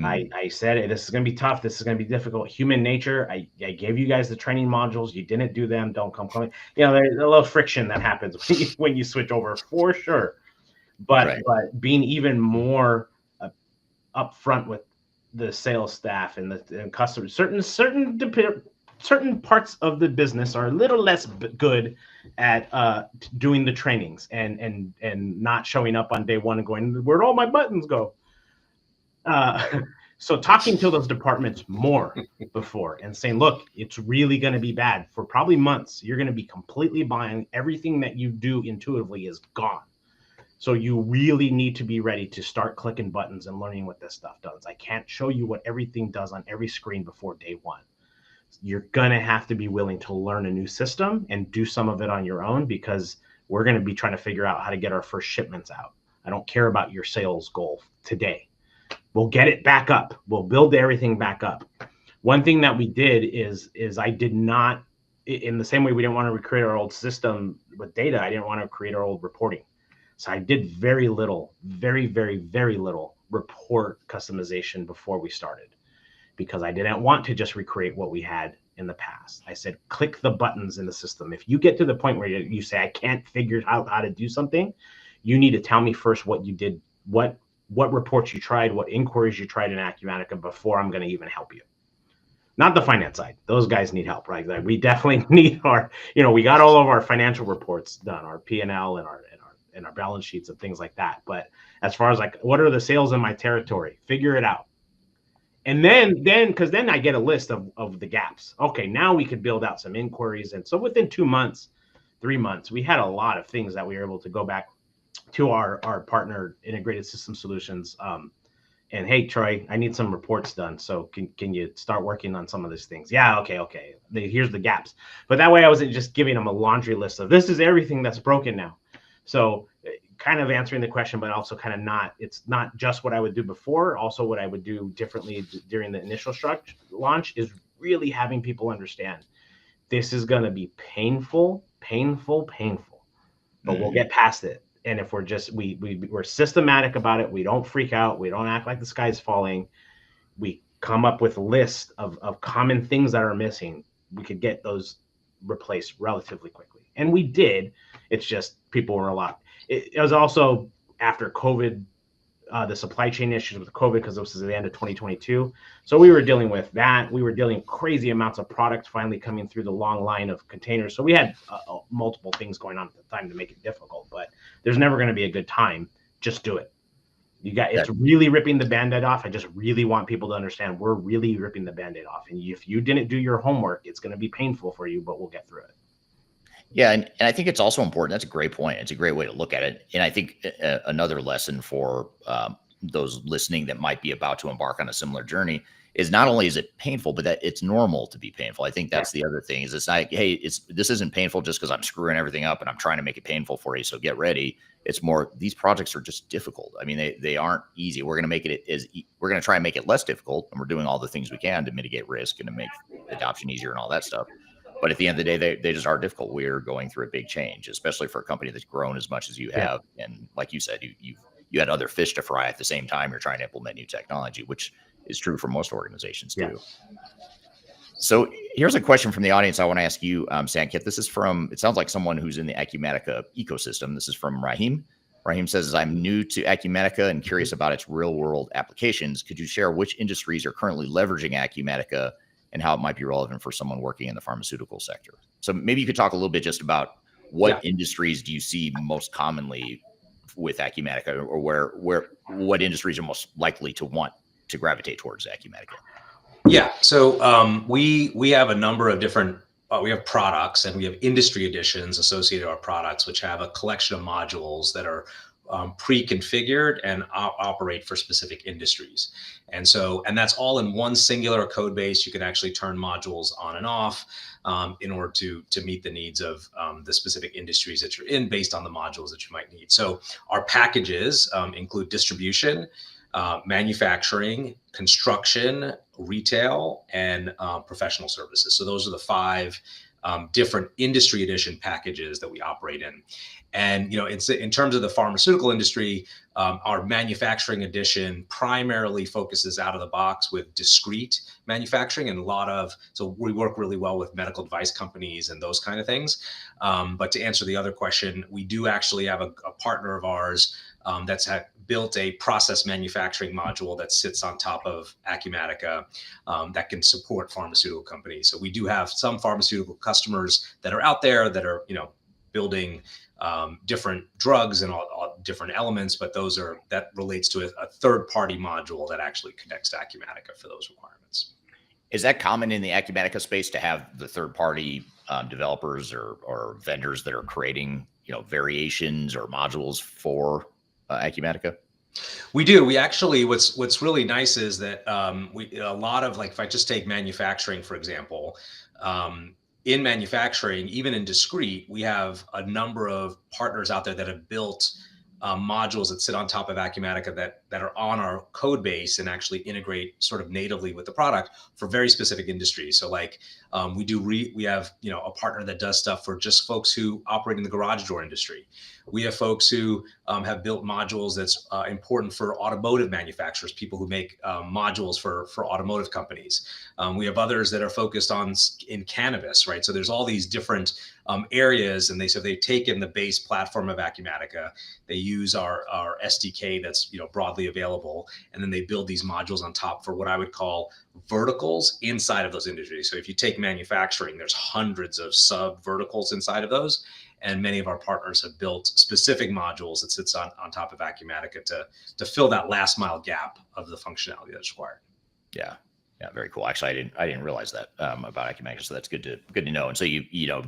I said, this is going to be tough. This is going to be difficult. Human nature. I gave you guys the training modules. You didn't do them. Don't come. There's a little friction that happens when you switch over, for sure. But being even more upfront with the sales staff and the customers, certain parts of the business are a little less good at doing the trainings and not showing up on day one and going, where'd all my buttons go? So talking to those departments more before and saying, look, it's really going to be bad for probably months. You're going to be completely behind. Everything that you do intuitively is gone. So you really need to be ready to start clicking buttons and learning what this stuff does. I can't show you what everything does on every screen before day one. You're going to have to be willing to learn a new system and do some of it on your own, because we're going to be trying to figure out how to get our first shipments out. I don't care about your sales goal today. We'll get it back up. We'll build everything back up. One thing that we did is I did not, in the same way we didn't want to recreate our old system with data, I didn't want to create our old reporting. So I did very little, very, very, very little report customization before we started, because I didn't want to just recreate what we had in the past. I said, click the buttons in the system. If you get to the point where you say, I can't figure out how to do something, you need to tell me first what you did, what reports you tried, what inquiries you tried in Acumatica before I'm going to even help you. Not the finance side. Those guys need help, right? Like, we definitely need our, we got all of our financial reports done, our P&L and our balance sheets and things like that. But as far as like, what are the sales in my territory? Figure it out. And then because then I get a list of the gaps. Okay, now we could build out some inquiries. And so within 2 months, 3 months, we had a lot of things that we were able to go back to our partner, Integrated System Solutions, and hey, Troy, I need some reports done. So can you start working on some of these things? Yeah, okay. Here's the gaps. But that way I wasn't just giving them a laundry list of this is everything that's broken now. So kind of answering the question, but also kind of not. It's not just what I would do before. Also, what I would do differently during the initial launch is really having people understand this is going to be painful, but we'll get past it. And if we're just we're systematic about it, we don't freak out, we don't act like the sky's falling, we come up with a list of common things that are missing, we could get those replaced relatively quickly. And we did. It's just people were a lot. It was also after COVID, the supply chain issues with COVID, because this was at the end of 2022. So we were dealing with that. We were dealing crazy amounts of product finally coming through the long line of containers. So we had multiple things going on at the time to make it difficult. But there's never going to be a good time. Just do it. It's really ripping the Band-Aid off. I just really want people to understand we're really ripping the Band-Aid off. And if you didn't do your homework, it's going to be painful for you, but we'll get through it. Yeah, and I think it's also important. That's a great point. It's a great way to look at it. And I think another lesson for those listening that might be about to embark on a similar journey is not only is it painful, but that it's normal to be painful. I think that's the other thing. Is it's like, hey, this isn't painful just because I'm screwing everything up and I'm trying to make it painful for you. So get ready. It's more, these projects are just difficult. I mean, they aren't easy. We're going to we're going to try and make it less difficult, and we're doing all the things we can to mitigate risk and to make adoption easier and all that stuff. But at the end of the day, they just are difficult. We're going through a big change, especially for a company that's grown as much as you have. And like you said, you had other fish to fry at the same time. You're trying to implement new technology, which is true for most organizations too. Yeah. So here's a question from the audience I want to ask you, Sanket. This is from, it sounds like someone who's in the Acumatica ecosystem. This is from Rahim. Rahim says, I'm new to Acumatica and curious about its real world applications. Could you share which industries are currently leveraging Acumatica and how it might be relevant for someone working in the pharmaceutical sector? So maybe you could talk a little bit just about what industries do you see most commonly with Acumatica, or what industries are most likely to want to gravitate towards Acumatica? Yeah, so we have a number of different, we have products and we have industry editions associated with our products, which have a collection of modules that are pre-configured and operate for specific industries. And that's all in one singular code base. You can actually turn modules on and off in order to meet the needs of the specific industries that you're in based on the modules that you might need. So our packages include distribution, manufacturing, construction, retail, and professional services. So those are the 5 different industry edition packages that we operate in. And, it's in terms of the pharmaceutical industry, our manufacturing edition primarily focuses out of the box with discrete manufacturing and so we work really well with medical device companies and those kind of things. But to answer the other question, we do actually have a partner of ours that's built a process manufacturing module that sits on top of Acumatica that can support pharmaceutical companies. So we do have some pharmaceutical customers that are out there that are, building different drugs and all different elements, but that relates to a third-party module that actually connects to Acumatica for those requirements. Is that common in the Acumatica space to have the third-party developers or vendors that are creating, variations or modules for Acumatica? We do. We actually, what's really nice is that a lot of, like, if I just take manufacturing, for example, in manufacturing, even in discrete, we have a number of partners out there that have built modules that sit on top of Acumatica that are on our code base and actually integrate sort of natively with the product for very specific industries. So like we have, a partner that does stuff for just folks who operate in the garage door industry. We have folks who have built modules that's important for automotive manufacturers, people who make modules for automotive companies. We have others that are focused in cannabis, right? So there's all these different areas, and they've taken the base platform of Acumatica, they use our SDK that's broadly available, and then they build these modules on top for what I would call verticals inside of those industries. So if you take manufacturing, there's hundreds of sub verticals inside of those. And many of our partners have built specific modules that sits on top of Acumatica to fill that last mile gap of the functionality that's required. Yeah, very cool. Actually, I didn't realize that about Acumatica, so that's good to know. And so you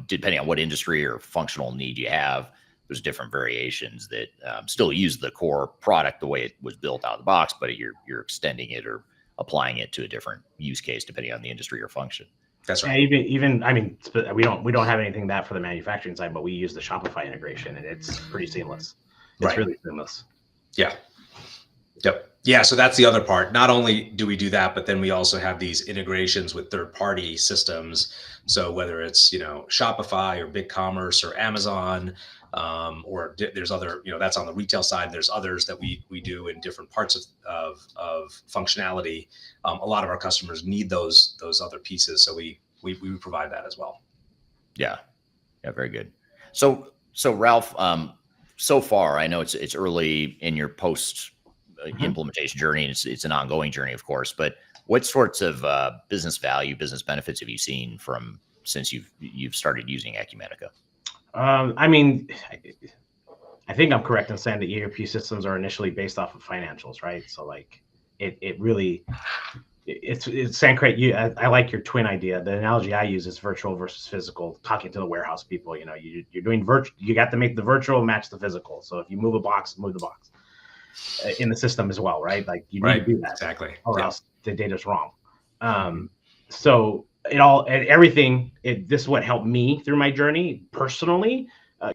depending on what industry or functional need you have, there's different variations that still use the core product the way it was built out of the box, but you're extending it or applying it to a different use case depending on the industry or function. That's right. Yeah, even I mean, we don't have anything that for the manufacturing side, but we use the Shopify integration, and it's pretty seamless. It's really seamless. Yeah. Yep. Yeah. So that's the other part. Not only do we do that, but then we also have these integrations with third-party systems. So whether it's Shopify or BigCommerce or Amazon, or there's other that's on the retail side. There's others that we do in different parts of functionality. A lot of our customers need those other pieces, so we provide that as well. Yeah, very good. So Ralph, so far I know it's early in your post implementation journey, and it's an ongoing journey, of course. But what sorts of business value, business benefits have you seen since you've started using Acumatica? I mean, I think I'm correct in saying the ERP systems are initially based off of financials, right? So like it's Sanket. I like your twin idea. The analogy I use is virtual versus physical. Talking to the warehouse people, you're doing virtual. You got to make the virtual match the physical. So if you move a box, move the box in the system as well, right? Like you need to do that exactly, or else the data's wrong. So everything. This is what helped me through my journey personally.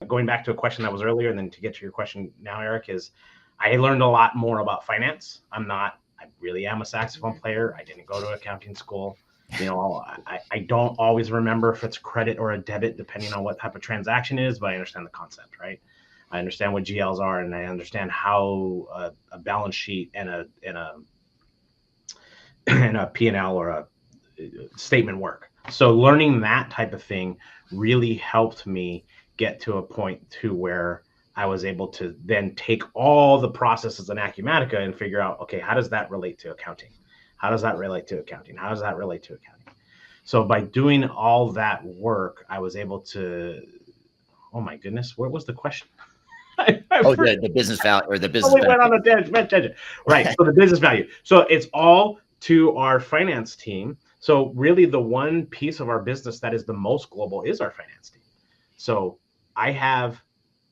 Going back to a question that was earlier, and then to get to your question now, Eric, is I learned a lot more about finance. I really am a saxophone player. I didn't go to accounting school. I don't always remember if it's credit or a debit, depending on what type of transaction it is, but I understand the concept, right? I understand what GLs are, and I understand how a balance sheet and a P&L or a statement work. So learning that type of thing really helped me get to a point to where I was able to then take all the processes in Acumatica and figure out, okay, how does that relate to accounting? How does that relate to accounting? How does that relate to accounting? So by doing all that work, I was able to, oh my goodness, what was the question? The business value or the business. We went on a tangent. Right. So the business value. So it's all to our finance team. So really the one piece of our business that is the most global is our finance team. So I have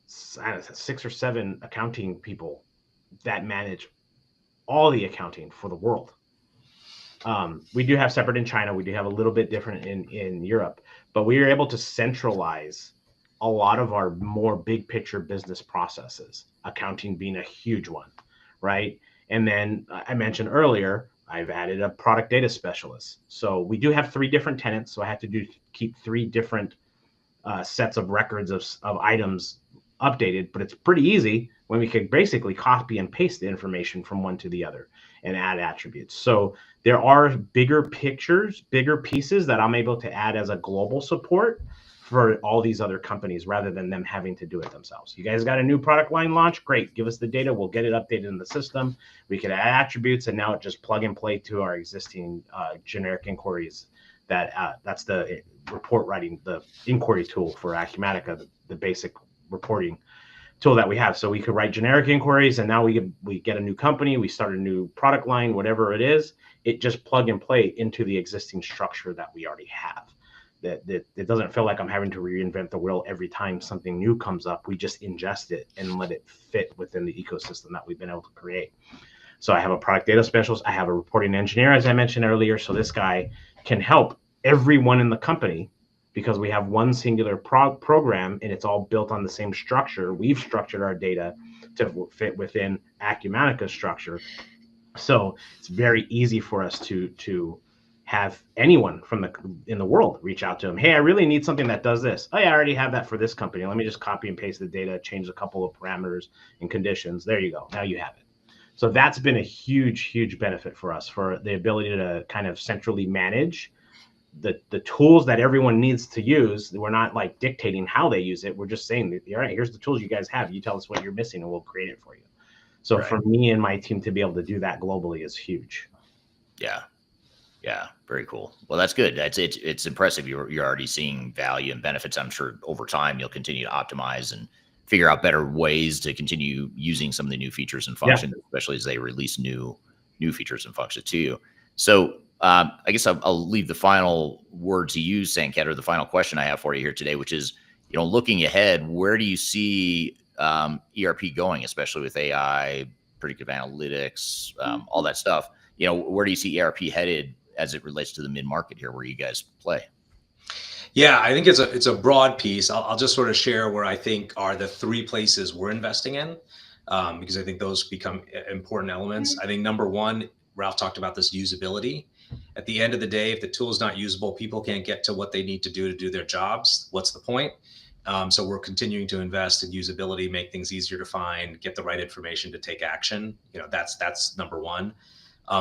6 or 7 accounting people that manage all the accounting for the world. We do have separate in China. We do have a little bit different in Europe, but we are able to centralize a lot of our more big picture business processes, accounting being a huge one, right? And then I mentioned earlier, I've added a product data specialist. So we do have 3 different tenants. So I have to keep 3 different sets of records of items updated, but it's pretty easy when we could basically copy and paste the information from one to the other and add attributes. So there are bigger pieces that I'm able to add as a global support for all these other companies rather than them having to do it themselves. You guys got a new product line launch? Great. Give us the data. We'll get it updated in the system. We could add attributes, and now it just plug and play to our existing generic inquiries. That's the report writing, the inquiry tool for Acumatica, the basic reporting tool that we have. So we could write generic inquiries, and now we get a new company, we start a new product line, whatever it is, it just plug and play into the existing structure that we already have. That it doesn't feel like I'm having to reinvent the wheel every time something new comes up. We just ingest it and let it fit within the ecosystem that we've been able to create. So I have a product data specialist, I have a reporting engineer, as I mentioned earlier. So this guy can help everyone in the company because we have one singular program and it's all built on the same structure. We've structured our data to fit within Acumatica's structure. So it's very easy for us to have anyone in the world reach out to him. Hey, I really need something that does this. Oh yeah, I already have that for this company. Let me just copy and paste the data, change a couple of parameters and conditions. There you go. Now you have it. So that's been a huge, huge benefit for us, for the ability to kind of centrally manage the tools that everyone needs to use. We're not like dictating how they use it. We're just saying, all right, here's the tools you guys have. You tell us what you're missing and we'll create it for you. So right. For me and my team to be able to do that globally is huge. Yeah, very cool. Well, that's good. It's impressive. You're already seeing value and benefits. I'm sure over time you'll continue to optimize and figure out better ways to continue using some of the new features and functions, especially as they release new features and functions to you. So I guess I'll leave the final word to you, Sanket, or the final question I have for you here today, which is, looking ahead, where do you see ERP going, especially with AI, predictive analytics, all that stuff? Where do you see ERP headed as it relates to the mid-market here where you guys play? Yeah, I think it's a broad piece. I'll just sort of share where I think are the 3 places we're investing in, because I think those become important elements. I think number 1, Ralph talked about this usability. At the end of the day, if the tool is not usable, people can't get to what they need to do their jobs. What's the point? So we're continuing to invest in usability, make things easier to find, get the right information to take action. That's number 1.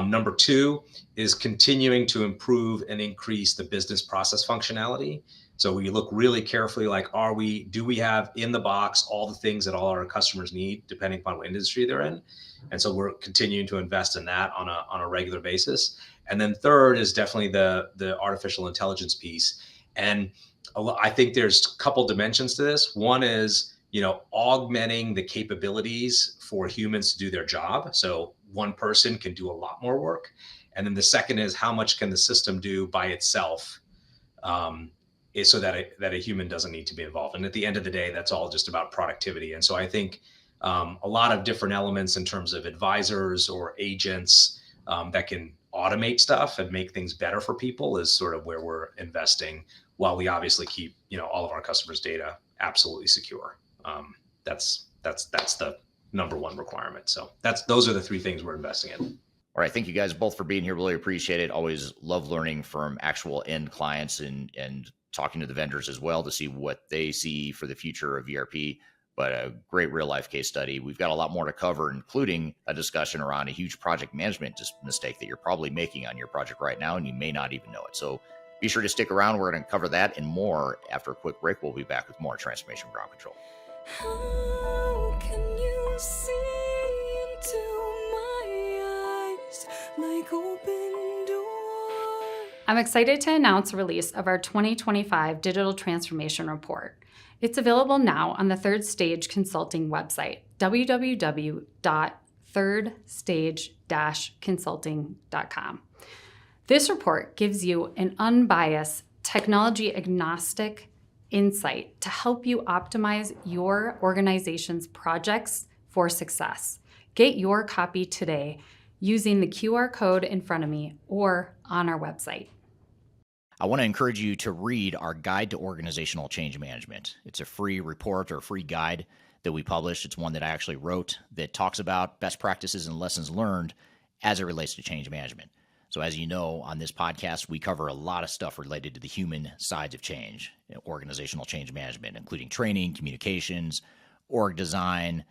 Number 2 is continuing to improve and increase the business process functionality. So we look really carefully, like, do we have in the box all the things that all our customers need, depending upon what industry they're in? And so we're continuing to invest in that on a regular basis. And then third is definitely the artificial intelligence piece. And I think there's a couple dimensions to this. One is, augmenting the capabilities for humans to do their job. So one person can do a lot more work. And then the second is, how much can the system do by itself, so that a human doesn't need to be involved. And at the end of the day, that's all just about productivity. And so I think a lot of different elements in terms of advisors or agents that can automate stuff and make things better for people is sort of where we're investing, while we obviously keep all of our customers' data absolutely secure. That's the number 1 requirement. So those are the 3 things we're investing in. All right. Thank you guys both for being here. Really appreciate it. Always love learning from actual end clients and talking to the vendors as well to see what they see for the future of ERP. But a great real life case study. We've got a lot more to cover, including a discussion around a huge project management mistake that you're probably making on your project right now, and you may not even know it. So be sure to stick around. We're going to cover that and more after a quick break. We'll be back with more Transformation Ground Control. How can you see into my eyes like open doors? I'm excited to announce the release of our 2025 Digital Transformation Report. It's available now on the Third Stage Consulting website, www.thirdstage-consulting.com. This report gives you an unbiased, technology-agnostic insight to help you optimize your organization's projects for success. Get your copy today using the QR code in front of me or on our website. I want to encourage you to read our Guide to Organizational Change Management. It's a free report or free guide that we published. It's one that I actually wrote that talks about best practices and lessons learned as it relates to change management. So as you know, on this podcast, we cover a lot of stuff related to the human sides of change, organizational change management, including training, communications, org design,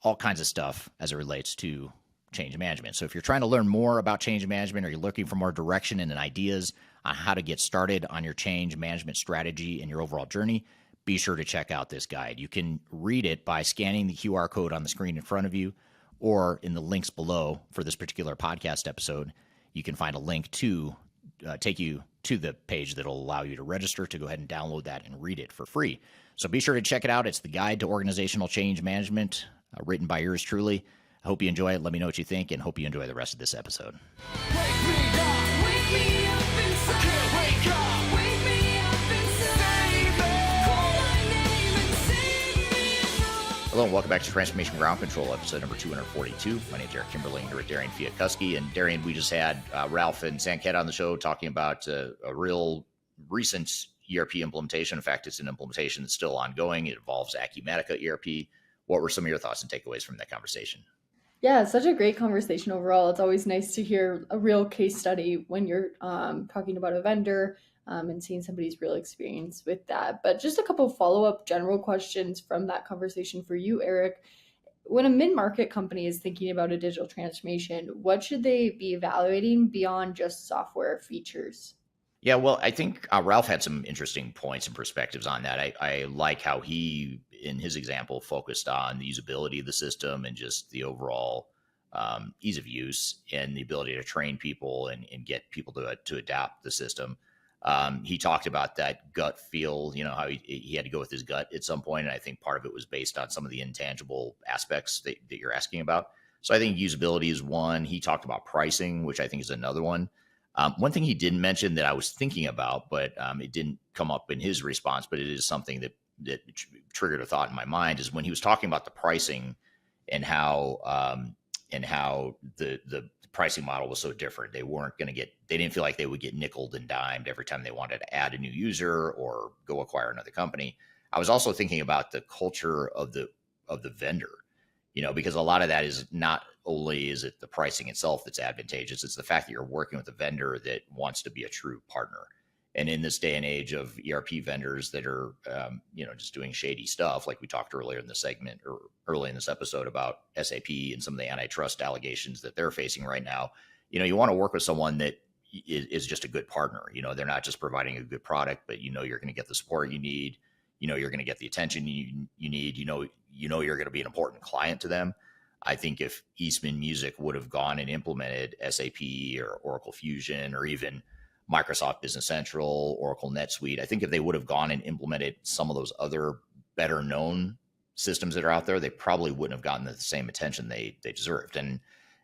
all kinds of stuff as it relates to change management. So if you're trying to learn more about change management, or you're looking for more direction and ideas on how to get started on your change management strategy and your overall journey, be sure to check out this guide. You can read it by scanning the QR code on the screen in front of you, or in the links below for this particular podcast episode. You can find a link to take you to the page that will allow you to register to go ahead and download that and read it for free. So be sure to check it out. It's the Guide to Organizational Change Management, written by yours truly. I hope you enjoy it. Let me know what you think, and hope you enjoy the rest of this episode. Hello and welcome back to Transformation Ground Control, episode number 242. My name is Eric Kimberly, and here with Darian Chwialkowski. And Darian, we just had Ralph and Sanket on the show talking about a real recent ERP implementation. In fact, it's an implementation that's still ongoing. It involves Acumatica ERP. What were some of your thoughts and takeaways from that conversation? Yeah, such a great conversation overall. It's always nice to hear a real case study when you're talking about a vendor and seeing somebody's real experience with that. But just a couple follow-up general questions from that conversation for you, Eric. When a mid-market company is thinking about a digital transformation, what should they be evaluating beyond just software features? Yeah, well, I think Ralph had some interesting points and perspectives on that. I like how he, in his example, focused on the usability of the system and just the overall ease of use and the ability to train people and get people to adapt the system. He talked about that gut feel, how he had to go with his gut at some point. And I think part of it was based on some of the intangible aspects that you're asking about. So I think usability is one. He talked about pricing, which I think is another one. One thing he didn't mention that I was thinking about, but it didn't come up in his response, but it is something that triggered a thought in my mind, is when he was talking about the pricing and how the pricing model was so different. They didn't feel like they would get nickeled and dimed every time they wanted to add a new user or go acquire another company. I was also thinking about the culture of the vendor, because a lot of that is not only is it the pricing itself that's advantageous, it's the fact that you're working with a vendor that wants to be a true partner. And in this day and age of ERP vendors that are, just doing shady stuff, like we talked earlier in the segment or early in this episode about SAP and some of the antitrust allegations that they're facing right now, you want to work with someone that is just a good partner. They're not just providing a good product, but you're going to get the support you need. You're going to get the attention you need. You're going to be an important client to them. I think if Eastman Music would have gone and implemented SAP or Oracle Fusion or even Microsoft Business Central, Oracle NetSuite, I think if they would have gone and implemented some of those other better known systems that are out there, they probably wouldn't have gotten the same attention they deserved. And,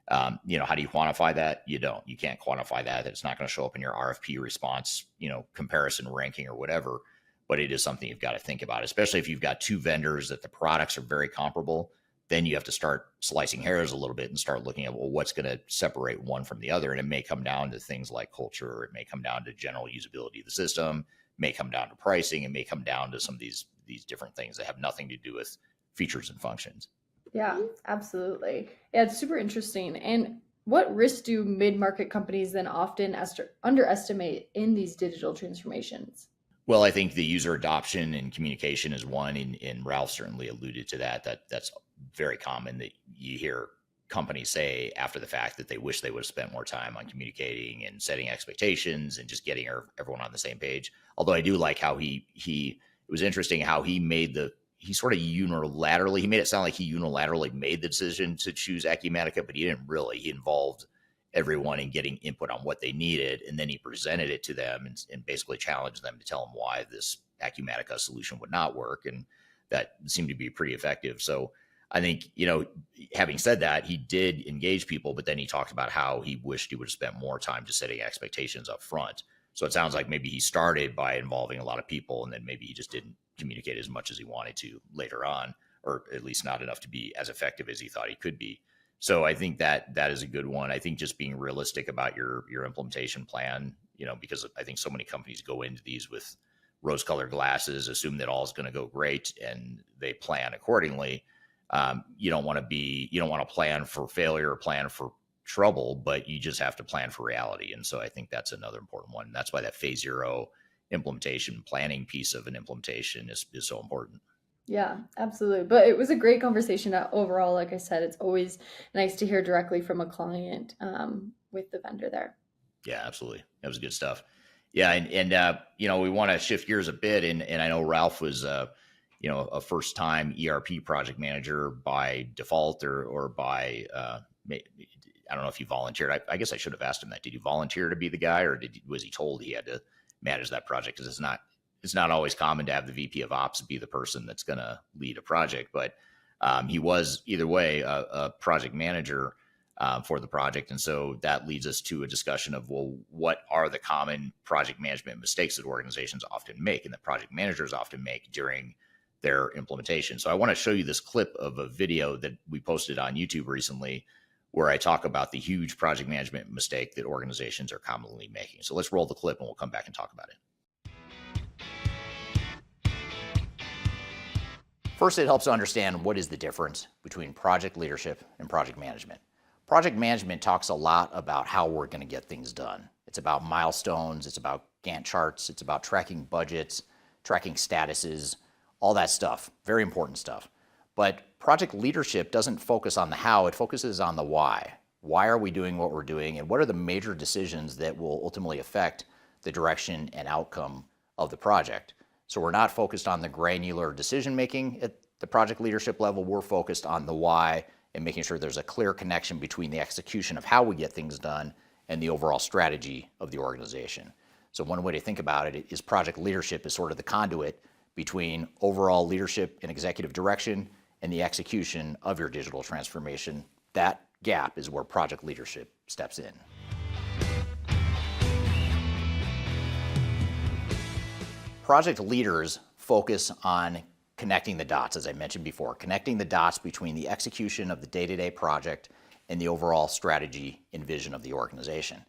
how do you quantify that? You don't. You can't quantify that. It's not going to show up in your RFP response, comparison ranking or whatever. But it is something you've got to think about, especially if you've got two vendors that the products are very comparable. Then you have to start slicing hairs a little bit and start looking at, well, what's going to separate one from the other? And it may come down to things like culture. It may come down to general usability of the system. It may come down to pricing. It may come down to some of these different things that have nothing to do with features and functions. Yeah, absolutely. Yeah, it's super interesting. And what risks do mid-market companies then often underestimate in these digital transformations? Well, I think the user adoption and communication is one, and Ralph certainly alluded to that. That's very common that you hear companies say after the fact that they wish they would have spent more time on communicating and setting expectations and just getting everyone on the same page. Although I do like how it was interesting how he made it sound like he unilaterally made the decision to choose Acumatica, but he didn't really. He involved everyone in getting input on what they needed, and then he presented it to them and basically challenged them to tell them why this Acumatica solution would not work, and that seemed to be pretty effective. So I think, having said that, he did engage people, but then he talked about how he wished he would have spent more time just setting expectations up front. So it sounds like maybe he started by involving a lot of people, and then maybe he just didn't communicate as much as he wanted to later on, or at least not enough to be as effective as he thought he could be. So I think that is a good one. I think just being realistic about your implementation plan, because I think so many companies go into these with rose-colored glasses, assume that all is going to go great, and they plan accordingly. You don't want to plan for failure or plan for trouble, but you just have to plan for reality. And so I think that's another important one. That's why that phase 0 implementation planning piece of an implementation is so important. Yeah, absolutely. But it was a great conversation overall. Like I said, it's always nice to hear directly from a client with the vendor there. Yeah, absolutely. That was good stuff. Yeah. And we want to shift gears a bit. And I know Ralph was, a first time ERP project manager by default or by, I don't know if he volunteered. I guess I should have asked him that. Did he volunteer to be the guy, or was he told he had to manage that project? Because it's not always common to have the VP of Ops be the person that's going to lead a project. But he was either way a project manager for the project, and so that leads us to a discussion of, well, what are the common project management mistakes that organizations often make and that project managers often make during their implementation. So I want to show you this clip of a video that we posted on YouTube recently, where I talk about the huge project management mistake that organizations are commonly making. So let's roll the clip and we'll come back and talk about it. First, it helps to understand what is the difference between project leadership and project management. Project management talks a lot about how we're going to get things done. It's about milestones, it's about Gantt charts, it's about tracking budgets, tracking statuses, all that stuff, very important stuff. But project leadership doesn't focus on the how, it focuses on the why. Why are we doing what we're doing, and what are the major decisions that will ultimately affect the direction and outcome of the project? So we're not focused on the granular decision making at the project leadership level, we're focused on the why and making sure there's a clear connection between the execution of how we get things done and the overall strategy of the organization. So one way to think about it is project leadership is sort of the conduit between overall leadership and executive direction and the execution of your digital transformation. That gap is where project leadership steps in. Project leaders focus on connecting the dots, as I mentioned before, connecting the dots between the execution of the day-to-day project and the overall strategy and vision of the organization.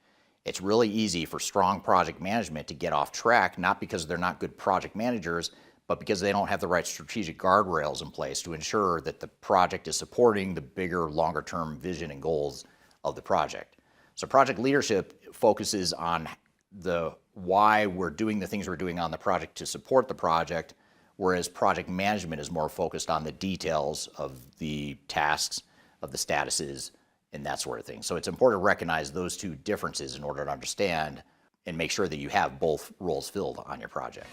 It's really easy for strong project management to get off track, not because they're not good project managers, but because they don't have the right strategic guardrails in place to ensure that the project is supporting the bigger, longer-term vision and goals of the project. So project leadership focuses on the why we're doing the things we're doing on the project to support the project, whereas project management is more focused on the details of the tasks, of the statuses, and that sort of thing. So it's important to recognize those two differences in order to understand and make sure that you have both roles filled on your project.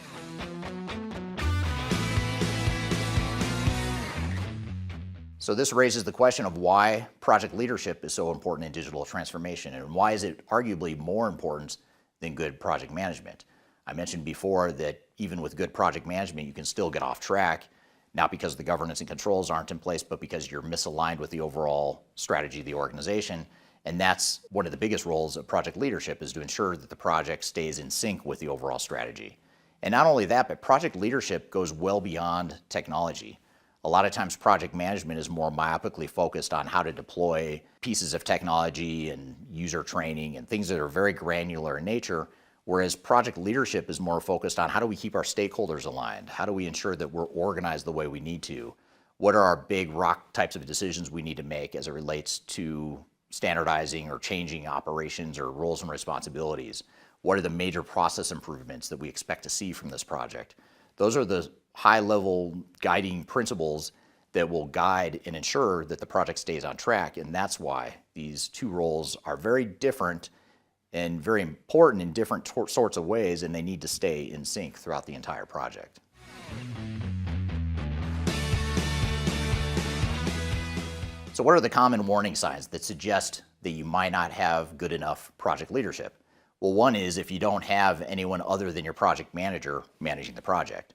So this raises the question of why project leadership is so important in digital transformation, and why is it arguably more important than good project management? I mentioned before that even with good project management, you can still get off track, not because the governance and controls aren't in place, but because you're misaligned with the overall strategy of the organization. And that's one of the biggest roles of project leadership, is to ensure that the project stays in sync with the overall strategy. And not only that, but project leadership goes well beyond technology. A lot of times project management is more myopically focused on how to deploy pieces of technology and user training and things that are very granular in nature, whereas project leadership is more focused on how do we keep our stakeholders aligned? How do we ensure that we're organized the way we need to? What are our big rock types of decisions we need to make as it relates to standardizing or changing operations or roles and responsibilities? What are the major process improvements that we expect to see from this project? Those are the high-level guiding principles that will guide and ensure that the project stays on track, and that's why these two roles are very different and very important in different sorts of ways, and they need to stay in sync throughout the entire project. So what are the common warning signs that suggest that you might not have good enough project leadership? Well, one is if you don't have anyone other than your project manager managing the project.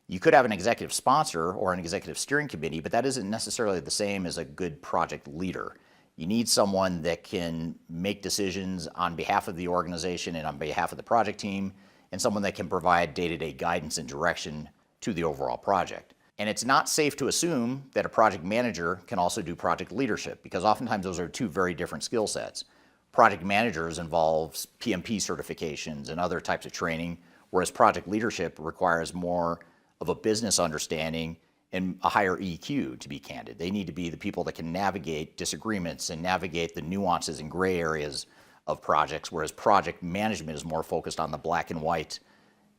You could have an executive sponsor or an executive steering committee, but that isn't necessarily the same as a good project leader. You need someone that can make decisions on behalf of the organization and on behalf of the project team, and someone that can provide day-to-day guidance and direction to the overall project. And it's not safe to assume that a project manager can also do project leadership, because oftentimes those are two very different skill sets. Project managers involves PMP certifications and other types of training, whereas project leadership requires more of a business understanding and a higher EQ, to be candid. They need to be the people that can navigate disagreements and navigate the nuances and gray areas of projects, whereas project management is more focused on the black and white,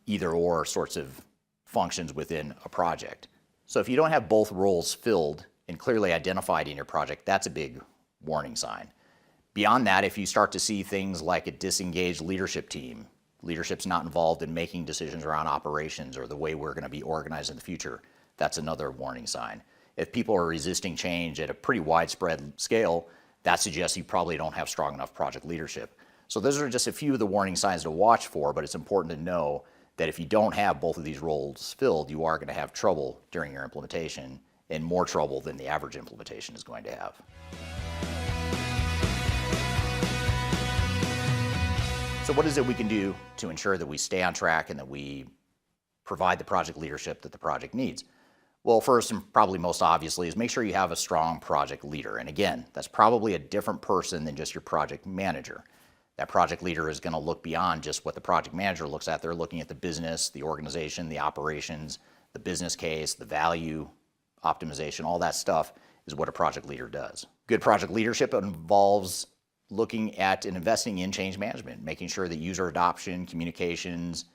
either or sorts of functions within a project. So if you don't have both roles filled and clearly identified in your project, that's a big warning sign. Beyond that, if you start to see things like a disengaged leadership team, leadership's not involved in making decisions around operations or the way we're going to be organized in the future, that's another warning sign. If people are resisting change at a pretty widespread scale, that suggests you probably don't have strong enough project leadership. So those are just a few of the warning signs to watch for, but it's important to know that if you don't have both of these roles filled, you are going to have trouble during your implementation, and more trouble than the average implementation is going to have. So what is it we can do to ensure that we stay on track and that we provide the project leadership that the project needs? Well, first and probably most obviously is make sure you have a strong project leader. And again, that's probably a different person than just your project manager. That project leader is going to look beyond just what the project manager looks at. They're looking at the business, the organization, the operations, the business case, the value optimization, all that stuff is what a project leader does. Good project leadership involves looking at and investing in change management, making sure that user adoption, communications,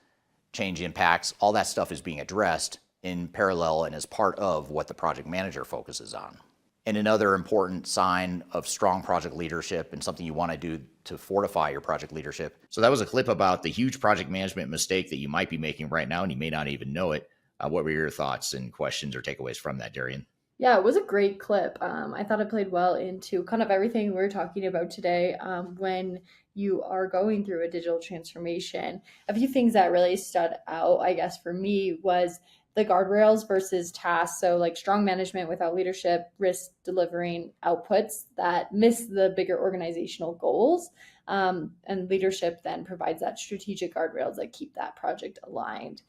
change impacts, all that stuff is being addressed in parallel and as part of what the project manager focuses on. And another important sign of strong project leadership and something you want to do to fortify your project leadership. So that was a clip about the huge project management mistake that you might be making right now, and you may not even know it. What were your thoughts and questions or takeaways from that, Darian? Yeah, it was a great clip. I thought it played well into kind of everything we're talking about today when you are going through a digital transformation. A few things that really stood out, I guess, for me was the guardrails versus tasks. So like strong management without leadership risks delivering outputs that miss the bigger organizational goals. And leadership then provides that strategic guardrails that keep that project aligned.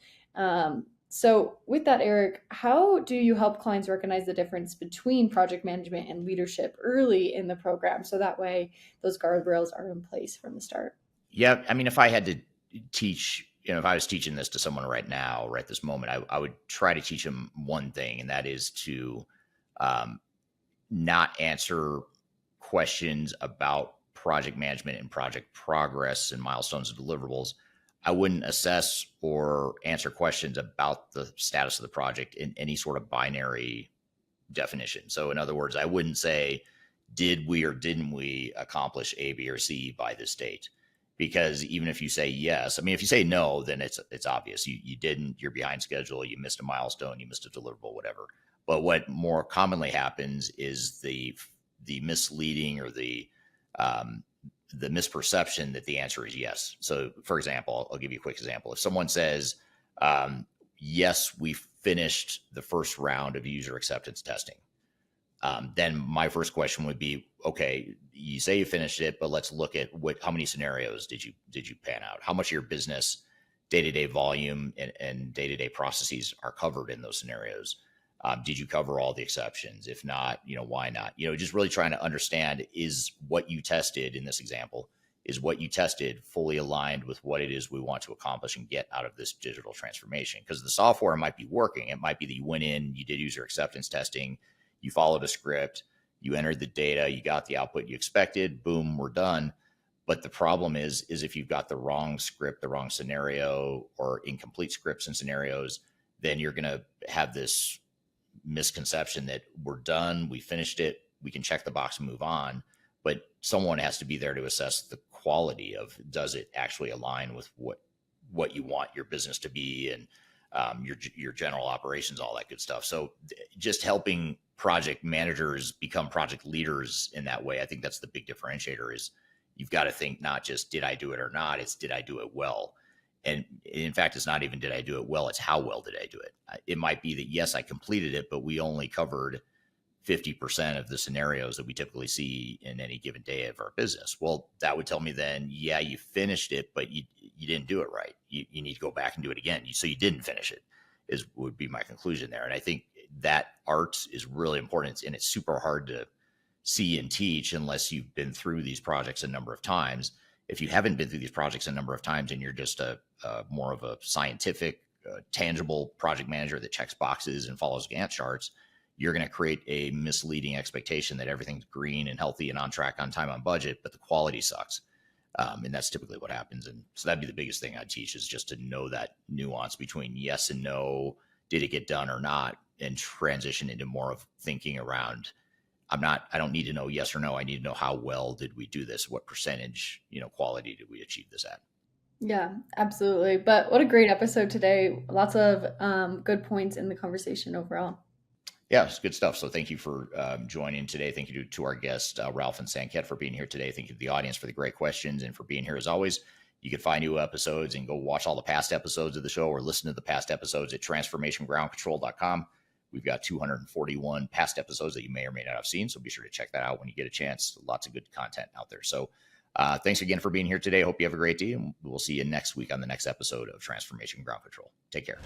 So with that, Eric, how do you help clients recognize the difference between project management and leadership early in the program? So that way those guardrails are in place from the start. Yeah, I mean, if I had to teach, if I was teaching this to someone right now, right this moment, I would try to teach them one thing, and that is to not answer questions about project management and project progress and milestones and deliverables. I wouldn't assess or answer questions about the status of the project in any sort of binary definition. So in other words, I wouldn't say, did we or didn't we accomplish A, B, or C by this date? Because even if you say yes, I mean, if you say no, then it's obvious. You didn't, you're behind schedule, you missed a milestone, you missed a deliverable, whatever. But what more commonly happens is the misleading or the misperception that the answer is yes. So for example, I'll give you a quick example. If someone says, yes, we finished the first round of user acceptance testing, then my first question would be, okay, you say you finished it, but let's look at how many scenarios did you pan out? How much of your business day-to-day volume and day-to-day processes are covered in those scenarios? Did you cover all the exceptions? If not, why not? Just really trying to understand, is what you tested in this example, is what you tested fully aligned with what it is we want to accomplish and get out of this digital transformation? Because the software might be working. It might be that you went in, you did user acceptance testing, you followed a script, you entered the data, you got the output you expected, boom, we're done. But the problem is if you've got the wrong script, the wrong scenario, or incomplete scripts and scenarios, then you're going to have this misconception that we're done, we finished it, we can check the box and move on. But someone has to be there to assess the quality of, does it actually align with what you want your business to be and your general operations, all that good stuff. So just helping project managers become project leaders in that way, I think that's the big differentiator. Is you've got to think not just did I do it or not, it's did I do it well. And in fact, it's not even did I do it well, it's how well did I do it. It might be that, yes, I completed it, but we only covered 50% of the scenarios that we typically see in any given day of our business. Well, that would tell me then, yeah, you finished it, but you didn't do it right. You need to go back and do it again. So you didn't finish it, would be my conclusion there. And I think that art is really important, and it's super hard to see and teach unless you've been through these projects a number of times. If you haven't been through these projects a number of times and you're just more of a scientific tangible project manager that checks boxes and follows Gantt charts, you're going to create a misleading expectation that everything's green and healthy and on track, on time, on budget, but the quality sucks. And that's typically what happens. And so that'd be the biggest thing I teach, is just to know that nuance between yes and no, did it get done or not, and transition into more of thinking around, I don't need to know yes or no. I need to know, how well did we do this? What percentage, quality did we achieve this at? Yeah, absolutely. But what a great episode today. Lots of good points in the conversation overall. Yeah, it's good stuff. So thank you for joining today. Thank you to our guests, Ralph and Sanket, for being here today. Thank you to the audience for the great questions and for being here as always. You can find new episodes and go watch all the past episodes of the show, or listen to the past episodes at transformationgroundcontrol.com. We've got 241 past episodes that you may or may not have seen, so be sure to check that out when you get a chance. Lots of good content out there. So thanks again for being here today. I hope you have a great day, and we'll see you next week on the next episode of Transformation Ground Control. Take care.